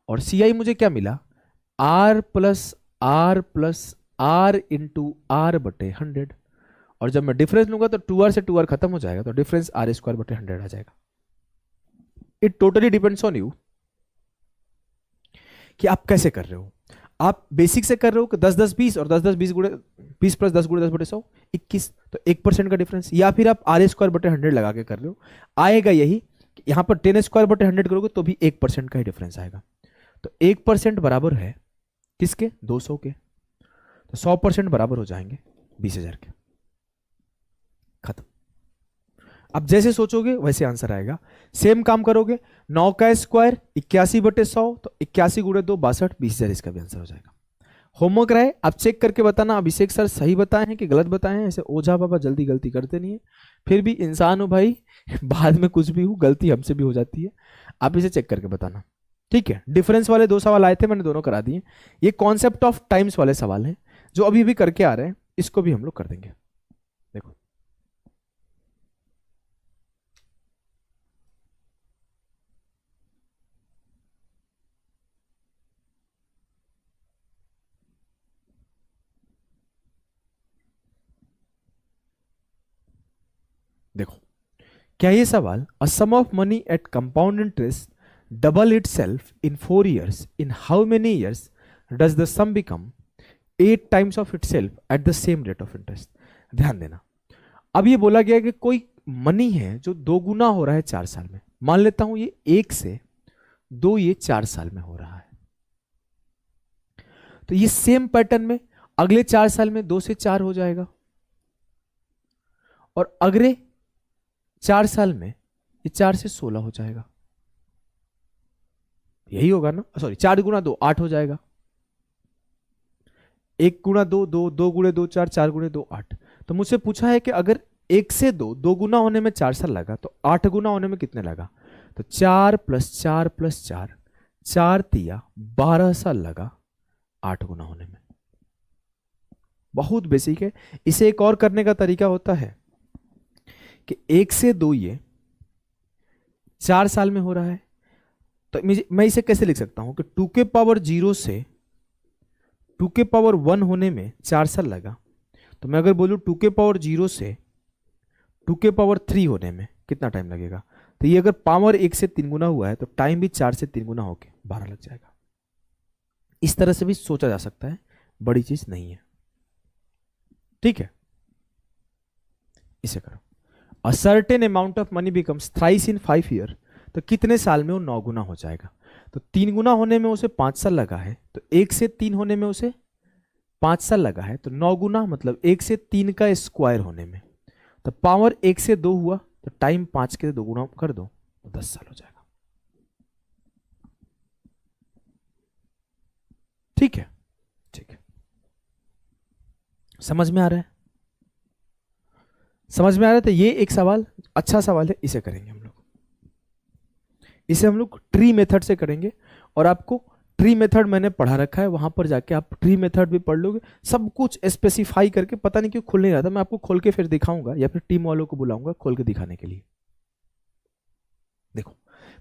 और CI मुझे क्या मिला, R + R + R × R/100। और जब मैं डिफरेंस लूंगा तो 2R से 2R खत्म हो जाएगा, तो डिफरेंस RA²/100 आ जाएगा। It totally depends on you कि आप कैसे कर रहे हो। आप बेसिक से कर रहे हो कि 10 10 20 और 10 10 20 गुणे 20 + 10 × 10/100 21, तो 1% का डिफरेंस, या फिर आप RA²/100 लगा के कर रहे हो, आएगा यही कि यहां पर 10²/100 करोगे तो भी 1% का ही डिफरेंस आएगा। तो 1% बराबर है किसके, 200 के, तो 100% बराबर हो जाएंगे 20,000 के। खत्म। अब जैसे सोचोगे वैसे आंसर आएगा। सेम काम करोगे, 9 का स्क्वायर 81/100, तो 81 × 2 62, 20,000 इसका भी आंसर हो जाएगा। होमवर्क रहे, आप चेक करके बताना अभिषेक सर सही बताए हैं कि गलत बताए हैं। ऐसे ओझा बाबा जल्दी गलती करते नहीं है, फिर भी इंसान हो भाई, बाद में कुछ भी हो गलती हमसे भी हो जाती है। आप इसे चेक करके बताना, ठीक है। डिफरेंस वाले 2 सवाल आए थे, मैंने दोनों करा दिए। ये कॉन्सेप्ट ऑफ टाइम्स वाले सवाल हैं जो अभी भी करके आ रहे हैं, इसको भी हम लोग कर देंगे। देखो देखो क्या ये सवाल, a sum of money at compound interest double itself in 4 years, in how many years does the sum become 8 times of itself at the same rate of interest. ध्यान देना, अब ये बोला गया कि कोई मनी है जो 2 गुना हो रहा है 4 साल में। मान लेता हूं ये 1 से 2 ये 4 साल में हो रहा है, तो ये सेम पैटर्न में अगले 4 साल में 2 से 4 हो जाएगा, और अगले 4 साल में ये 4 से 16 हो जाएगा। यही होगा ना, सॉरी 4 × 2 8 हो जाएगा। 1 × 2 2, 2 × 2 4, 4 × 2 8। तो मुझसे पूछा है कि अगर 1 से 2 गुना होने में 4 साल लगा, तो 8 गुना होने में कितने लगा, तो 4 + 4 + 4, 4 तिया 12 साल लगा 8 गुना होने में। बहुत बेसिक है। इसे एक और करने का तरीका होता है कि 1 से 2 ये 4 साल में हो रहा है, तो मैं इसे कैसे लिख सकता हूं कि 2⁻0 से 2⁻1 होने में 4 साल लगा, तो मैं अगर बोलूं 2⁻0 से 2⁻3 होने में कितना टाइम लगेगा, तो ये अगर पावर 1 से 3 गुना हुआ है तो टाइम भी 4 से 3 गुना होके 12 लग जाएगा। इस तरह से भी सोचा जा सकता है, बड़ी चीज नहीं है, ठीक है। इसे करो, a certain amount of money becomes thrice in 5 year, तो कितने साल में वो 9 गुना हो जाएगा। तो 3 गुना होने में उसे 5 साल लगा है, तो 1 से 3 होने में उसे 5 साल लगा है, तो 9 गुना मतलब 1 से 3 का स्क्वायर होने में, तो पावर 1 से 2 हुआ, तो टाइम 5 के 2 गुना कर दो तो 10 साल हो जाएगा। ठीक है, ठीक है, समझ में आ रहा है? समझ में आ रहा है? तो ये एक सवाल, अच्छा सवाल है, इसे करेंगे हम लोग। इसे हम लोग ट्री मेथड से करेंगे, और आपको ट्री मेथड मैंने पढ़ा रखा है, वहां पर जाके आप ट्री मेथड भी पढ़ लोगे, सब कुछ स्पेसिफाई करके। पता नहीं क्यों खुल नहीं रहा था, मैं आपको खोल के फिर दिखाऊंगा, या फिर टीम वालों को बुलाऊंगा खोल के दिखाने के लिए। देखो,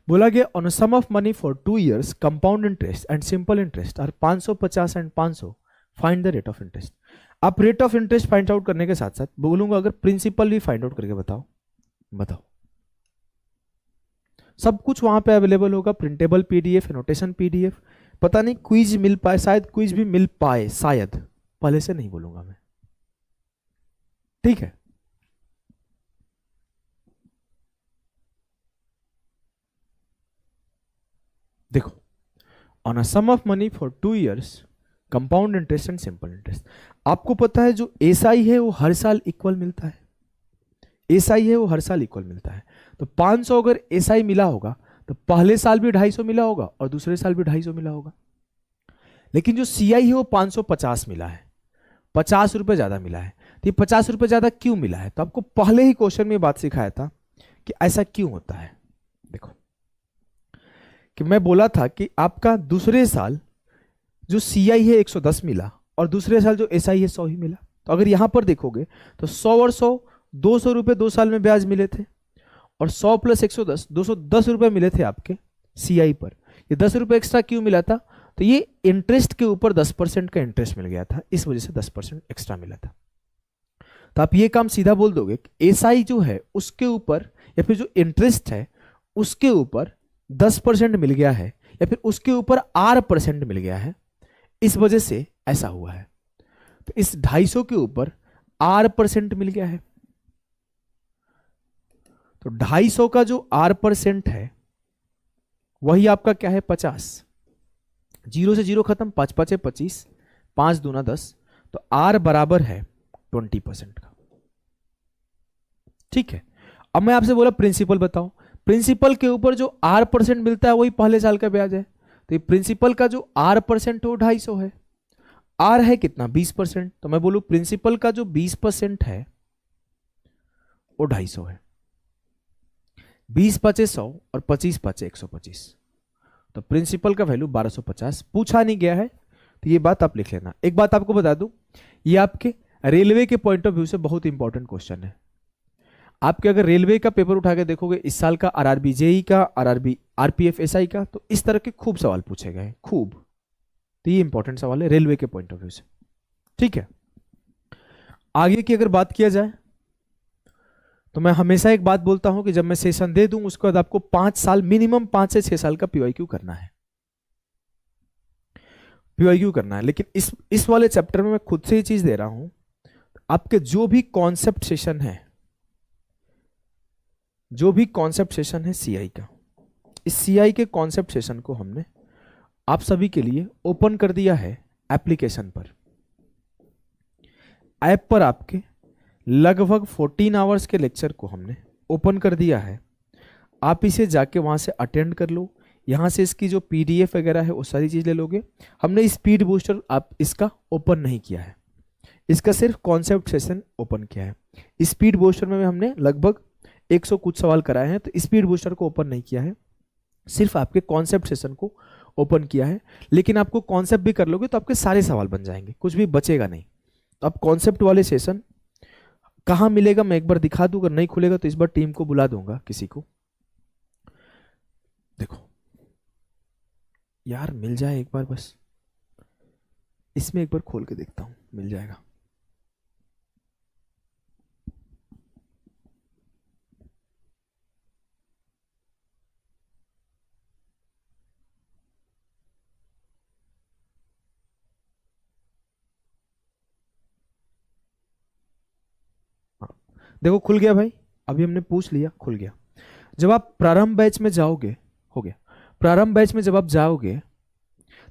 बोला गया on sum of money for 2 years compound interest and simple interest are 550 and 500, find the rate of interest. आप rate of interest find out करने के साथ साथ बोलूंगा अगर प्रिंसिपल भी फाइंड आउट करके बताओ। बताओ, सब कुछ वहां पे अवेलेबल होगा, प्रिंटेबल पीडीएफ, नोटेशन पीडीएफ। पता नहीं क्विज मिल पाए, शायद क्विज भी मिल पाए, शायद, पहले से नहीं बोलूंगा मैं। ठीक है, देखो, on a sum of money for 2 years compound interest and simple interest. आपको पता है जो एसआई है वो हर साल इक्वल मिलता है, एसआई है वो हर साल इक्वल मिलता है। तो 500 अगर एसआई मिला होगा तो पहले साल भी 250 मिला होगा और दूसरे साल भी 250 मिला होगा। लेकिन जो सीआई है वो 550 मिला है, 50 रुपए ज्यादा मिला है। तो ये 50 रुपए ज्यादा क्यों मिला है? तो आपको पहले ही क्वेश्चन में बात सिखाया था कि ऐसा क्यों होता है। देखो, कि मैं बोला था कि आपका दूसरे साल जो सीआई है 110 मिला और दूसरे साल जो एसआई है 100 ही मिला। तो अगर यहां पर देखोगे तो 100 और 100, 200 रुपए 2 साल में ब्याज मिले थे, और 100 प्लस 110, 210 रुपए मिले थे आपके सीआई पर। ये 10 रुपए एक्स्ट्रा क्यों मिला था? तो ये इंटरेस्ट के ऊपर 10% का इंटरेस्ट मिल गया था, इस वजह से 10% एक्स्ट्रा मिला था। तो आप ये काम सीधा बोल दोगे कि एसआई जो है उसके ऊपर, या फिर जो इंटरेस्ट है उसके ऊपर 10% मिल गया है, या फिर उसके ऊपर R% मिल गया है, इस वजह से ऐसा हुआ है। तो इस 250 के ऊपर R% मिल गया है, तो 250 का जो R% है वही आपका क्या है? 50। 0 से 0 खत्म, 5 5 25, 5 दूना 10, तो R बराबर है 20% का। ठीक है, अब मैं आपसे बोला प्रिंसिपल बताओ। प्रिंसिपल के ऊपर जो R% मिलता है वही पहले साल का ब्याज है, तो ये प्रिंसिपल का जो R% है वो 250 है। R है कितना? 20%। तो मैं बोलूं प्रिंसिपल का जो 20% है वो 250 है। 20 5 100 और 25 5 125, तो प्रिंसिपल का वैल्यू 1250। पूछा नहीं गया है तो ये बात आप लिख लेना। एक बात आपको बता दूं, ये आपके रेलवे के पॉइंट ऑफ व्यू से बहुत इंपॉर्टेंट क्वेश्चन है। आपके अगर रेलवे का पेपर उठा के देखोगे इस साल का, आरआरबी जेई का, आरआरबी आरपीएफ एसआई का, तो इस तरह के खूब सवाल पूछे गए, खूब। तो ये इंपॉर्टेंट सवाल है रेलवे के पॉइंट ऑफ व्यू से। ठीक है, आगे की अगर बात किया जाए तो मैं हमेशा एक बात बोलता हूं कि जब मैं सेशन दे दूं उसके बाद आपको 5 साल, मिनिमम 5 से 6 साल का पीवाईक्यू करना है, पीवाईक्यू करना है। लेकिन इस वाले चैप्टर में मैं खुद से ही चीज दे रहा हूं, आपके जो भी कॉन्सेप्ट सेशन है, जो भी कॉन्सेप्ट सेशन है सीआई का, इस सीआई के कॉन्सेप्ट सेशन को हमने आप सभी के लिए ओपन कर दिया है एप्लीकेशन पर। ऐप पर आपके लगभग 14 आवर्स के लेक्चर को हमने ओपन कर दिया है। आप इसे जाके वहां से अटेंड कर लो, यहां से इसकी जो पीडीएफ वगैरह है वो सारी चीज ले लोगे। हमने स्पीड बूस्टर आप इसका ओपन नहीं किया है, इसका सिर्फ कॉन्सेप्ट सेशन ओपन किया है। स्पीड बूस्टर में हमने लगभग 100 कुछ सवाल कराए हैं, तो स्पीड बूस्टर को ओपन नहीं किया है, सिर्फ आपके कॉन्सेप्ट सेशन को ओपन किया है। लेकिन आपको कॉन्सेप्ट भी कर लोगे तो आपके सारे सवाल बन जाएंगे, कुछ भी बचेगा नहीं। तो आप कॉन्सेप्ट वाले सेशन कहां मिलेगा मैं एक बार दिखा दूं, अगर नहीं खुलेगा तो इस बार टीम को बुला दूंगा किसी को। देखो यार, मिल जाए एक बार, बस इसमें एक बार खोल के देखता हूं, मिल जाएगा। देखो खुल गया भाई, अभी हमने पूछ लिया, खुल गया। जब आप प्रारंभ बैच में जाओगे, हो गया, प्रारंभ बैच में जब आप जाओगे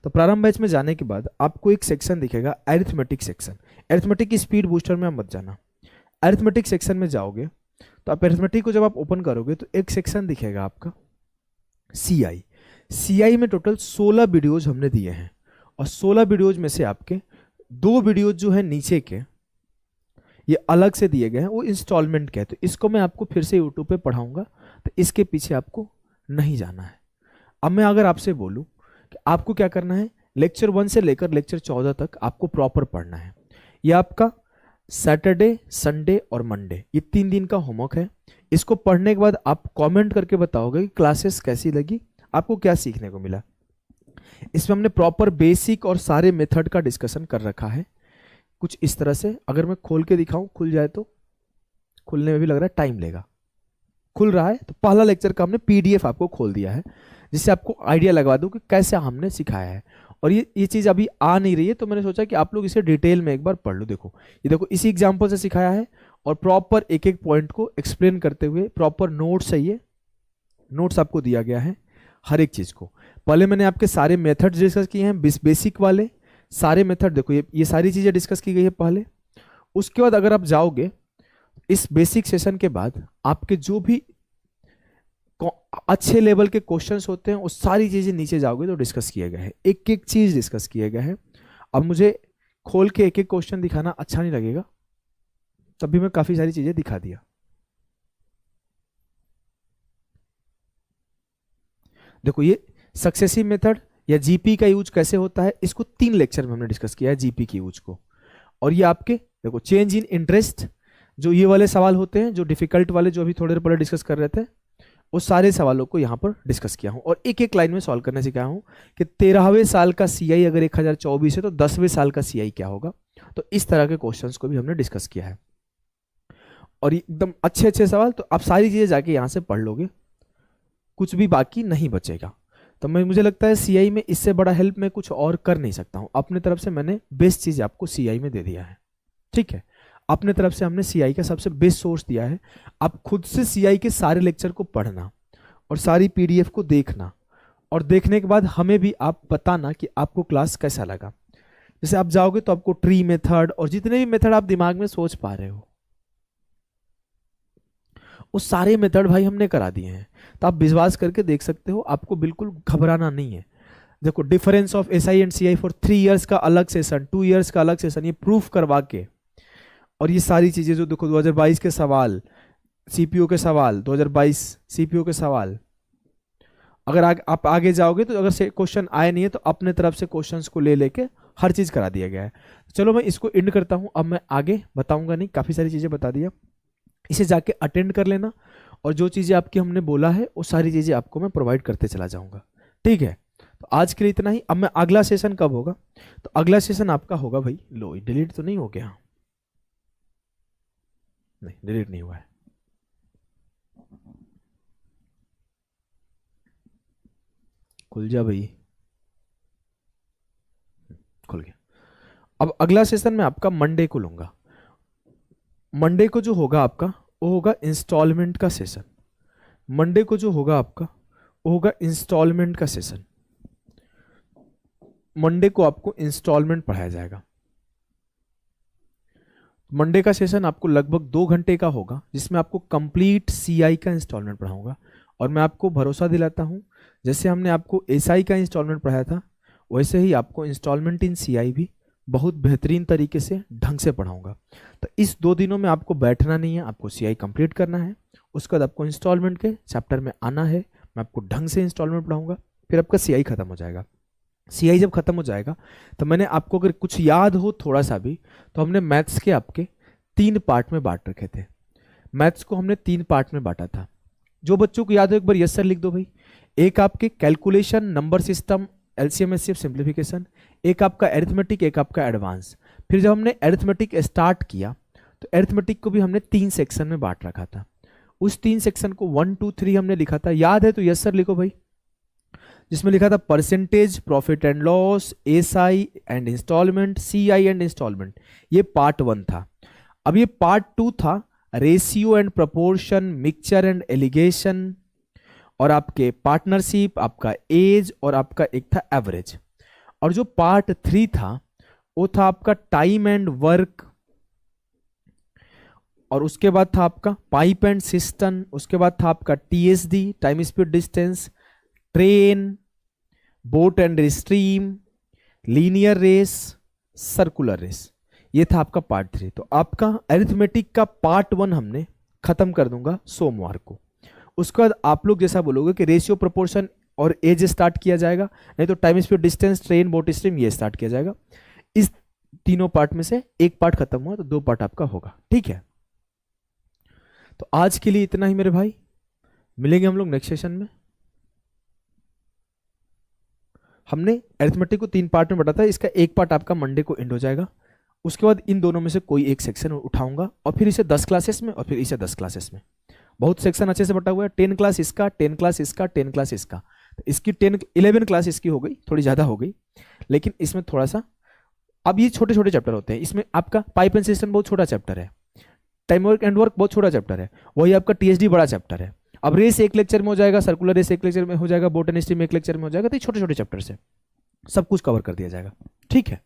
तो प्रारंभ बैच में जाने के बाद आपको एक सेक्शन दिखेगा अरिथमेटिक सेक्शन। अरिथमेटिक की स्पीड बूस्टर में आप मत जाना, अरिथमेटिक सेक्शन में जाओगे तो आप अरिथमेटिक को जब आप ओपन करोगे तो एक सेक्शन दिखेगा आपका सीआई। सीआई में टोटल 16 वीडियोज हमने दिए हैं और 16 वीडियोज में से आपके 2 वीडियोज जो है नीचे के ये अलग से दिए गए हैं, वो इंस्टॉलमेंट के हैं। तो इसको मैं आपको फिर से यूट्यूब पे पढ़ाऊंगा, तो इसके पीछे आपको नहीं जाना है। अब मैं अगर आपसे बोलूं कि आपको क्या करना है, लेक्चर 1 से लेकर लेक्चर 14 तक आपको प्रॉपर पढ़ना है। ये आपका सैटरडे, संडे और मंडे, ये 3 दिन का होमवर्क है। इसको पढ़ने के बाद आप कमेंट करके बताओगे कि क्लासेस कैसी लगी, आपको क्या सीखने को मिला। इसमें हमने प्रॉपर बेसिक और सारे मेथड का डिस्कशन कर रखा है कुछ इस तरह से। अगर मैं खोल के दिखाऊं, खुल जाए तो, खुलने में भी लग रहा है टाइम लेगा, खुल रहा है। तो पहला लेक्चर का हमने पीडीएफ आपको खोल दिया है, जिससे आपको आइडिया लगवा दूं कि कैसे हमने सिखाया है। और ये चीज़ अभी आ नहीं रही है, तो मैंने सोचा कि आप लोग इसे डिटेल में एक बार पढ़ लो। देखो ये देखो, इसी एग्जाम्पल से सिखाया है और प्रॉपर एक एक पॉइंट को एक्सप्लेन करते हुए प्रॉपर नोट्स है, ये नोट्स आपको दिया गया है हर एक चीज़ को। पहले मैंने आपके सारे मेथड डिस्कस किए हैं, बेसिक वाले सारे मेथड। देखो ये सारी चीज़ें डिस्कस की गई है पहले। उसके बाद अगर आप जाओगे इस बेसिक सेशन के बाद, आपके जो भी अच्छे लेवल के क्वेश्चंस होते हैं वो सारी चीजें नीचे जाओगे तो डिस्कस किए गए हैं, एक एक चीज डिस्कस किए गए हैं। अब मुझे खोल के एक एक क्वेश्चन दिखाना अच्छा नहीं लगेगा, तभी मैं काफी सारी चीजें दिखा दिया। देखो ये सक्सेसिव मेथड या जीपी का यूज कैसे होता है, इसको 3 लेक्चर में हमने डिस्कस किया है जीपी की यूज को। और ये आपके देखो चेंज इन इंटरेस्ट, जो ये वाले सवाल होते हैं, जो डिफिकल्ट वाले, जो अभी थोड़ी देर पहले डिस्कस कर रहे थे, उस सारे सवालों को यहाँ पर डिस्कस किया हूँ और एक एक लाइन में सॉल्व करने सिखाया हूँ कि 13वें साल का सीआई अगर 1024 है तो 10वें साल का सीआई क्या होगा। तो इस तरह के क्वेश्चंस को भी हमने डिस्कस किया है और एकदम अच्छे अच्छे सवाल। तो आप सारी चीजें जाके यहाँ से पढ़ लोगे, कुछ भी बाकी नहीं बचेगा। तो मुझे लगता है सीआई में इससे बड़ा हेल्प मैं कुछ और कर नहीं सकता हूँ। अपने तरफ से मैंने बेस्ट चीज आपको सीआई में दे दिया है, ठीक है। अपने तरफ से हमने सीआई का सबसे बेस्ट सोर्स दिया है। आप खुद से सीआई के सारे लेक्चर को पढ़ना और सारी पीडीएफ को देखना, और देखने के बाद हमें भी आप बताना कि आपको क्लास कैसा लगा। जैसे आप जाओगे तो आपको ट्री मेथड और जितने भी मेथड आप दिमाग में सोच पा रहे हो, वो सारे मेथड भाई हमने करा दिए हैं। तो आप विश्वास करके देख सकते हो, आपको बिल्कुल घबराना नहीं है। देखो difference of SI and CI for 3 years का अलग सेशन, 2 इयर्स का अलग सेशन, ये प्रूफ करवा के, और ये सारी चीजें जो देखो 2022 के सवाल, सीपीओ के सवाल, 2022 सीपीओ के सवाल, अगर आप आगे जाओगे तो अगर से क्वेश्चन आए नहीं है तो अपने तरफ से क्वेश्चंस को ले लेके हर चीज करा दिया गया है। चलो मैं इसको एंड करता हूं, अब मैं आगे बताऊंगा नहीं, काफी सारी चीजें बता दिया। इसे जाके अटेंड कर लेना और जो चीजें आपकी हमने बोला है वो सारी चीजें आपको मैं प्रोवाइड करते चला जाऊंगा, ठीक है। तो आज के लिए इतना ही। अब मैं अगला सेशन कब होगा, तो अगला सेशन आपका होगा भाई, लो डिलीट तो नहीं हो गया, नहीं डिलीट नहीं हुआ है, खुल जा भाई, खुल गया। अब अगला सेशन मैं आपका मंडे को लूंगा। मंडे को जो होगा आपका वो होगा इंस्टॉलमेंट का सेशन। मंडे को जो होगा आपका वो होगा इंस्टॉलमेंट का सेशन। मंडे को आपको इंस्टॉलमेंट पढ़ाया जाएगा। मंडे का सेशन आपको लगभग 2 घंटे का होगा, जिसमें आपको कंप्लीट सीआई का इंस्टॉलमेंट पढ़ाऊंगा। और मैं आपको भरोसा दिलाता हूं, जैसे हमने आपको एसआई का इंस्टॉलमेंट पढ़ाया था, वैसे ही आपको इंस्टॉलमेंट इन सीआई भी बहुत बेहतरीन तरीके से ढंग से पढ़ाऊंगा। तो इस 2 दिनों में आपको बैठना नहीं है, आपको सीआई कंप्लीट करना है। उसके बाद आपको इंस्टॉलमेंट के चैप्टर में आना है, मैं आपको ढंग से इंस्टॉलमेंट पढ़ाऊंगा, फिर आपका सीआई खत्म हो जाएगा। सीआई जब खत्म हो जाएगा तो मैंने आपको अगर कुछ याद हो थोड़ा सा भी, तो हमने मैथ्स के आपके 3 पार्ट में बांट रखे थे। मैथ्स को हमने 3 पार्ट में बांटा था। जो बच्चों को याद हो एक बार यस सर लिख दो भाई। एक आपके calculation, number system, LCM HCF, simplification, एक आपका एरिथमेटिक, एक आपका एडवांस। फिर जब हमने एरिथमेटिक स्टार्ट किया तो एरिथमेटिक को भी हमने 3 सेक्शन में बांट रखा था। उस 3 सेक्शन को 1 2 3 हमने लिखा था, याद है तो यस सर लिखो भाई। जिसमें लिखा था percentage, profit and loss, SI and instalment, CI and instalment, ये पार्ट 1 था। अब ये पार्ट 2 था ratio and proportion, mixture and alligation, और आपके पार्टनरशिप, आपका एज, और आपका एक था एवरेज। और जो पार्ट 3 था वो था आपका टाइम एंड वर्क, और उसके बाद था आपका पाइप एंड सिस्टम, उसके बाद था आपका TSD, time speed distance, train, boat and stream, linear race, circular race. ये था आपका पार्ट 3। तो आपका अरिथमेटिक का पार्ट 1 हमने खत्म कर दूंगा सोमवार को। उसके बाद आप लोग जैसा बोलोगे कि रेशियो, प्रोपोर्शन और एज स्टार्ट किया जाएगा, नहीं तो time speed distance, train, boat, stream ये स्टार्ट किया जाएगा। इस तीनों पार्ट में से एक पार्ट खत्म हुआ तो 2 पार्ट आपका होगा, ठीक है। तो आज के लिए इतना ही मेरे भाई, मिलेंगे हम लोग नेक्स्ट सेशन में। हमने अरिथमेटिक को 3 पार्ट में बांटा था, इसका एक पार्ट आपका मंडे को एंड हो जाएगा। उसके बाद इन दोनों में से कोई एक सेक्शन उठाऊंगा और फिर इसे 10 क्लासेस में और फिर इसे 10 क्लासेस में। बहुत सेक्शन अच्छे से बटा हुआ है, 10 क्लास इसका, 10 क्लास इसका, 10 क्लास इसका। तो इसकी 11 क्लास इसकी हो गई, थोड़ी ज़्यादा हो गई, लेकिन इसमें थोड़ा सा अब ये छोटे छोटे चैप्टर होते हैं। इसमें आपका पाइप एंड सिस्टम बहुत छोटा चैप्टर है, टाइम वर्क एंड वर्क बहुत छोटा चैप्टर है, वही आपका टीएसडी बड़ा चैप्टर है। अब रेस एक लेक्चर में हो जाएगा, सर्कुलर रेस एक लेक्चर में हो जाएगा, बोट एंड स्ट्रीम एक लेक्चर में हो जाएगा। तो ये छोटे छोटे चैप्टर से सब कुछ कवर कर दिया जाएगा, ठीक है।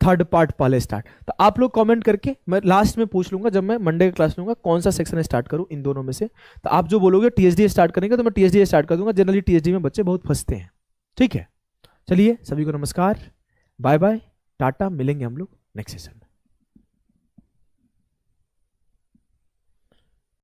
थर्ड पार्ट पहले स्टार्ट, तो आप लोग कमेंट करके मैं लास्ट में पूछ लूंगा जब मैं मंडे का क्लास लूंगा कौन सा सेक्शन स्टार्ट करूं इन दोनों में से। तो आप जो बोलोगे टीएसडी स्टार्ट करेंगे तो मैं टीएसडी स्टार्ट कर दूंगा। जनरली टीएसडी में बच्चे बहुत फंसते हैं, ठीक है। चलिए सभी को नमस्कार, बाय बाय, टाटा, मिलेंगे हम लोग नेक्स्ट सेशन।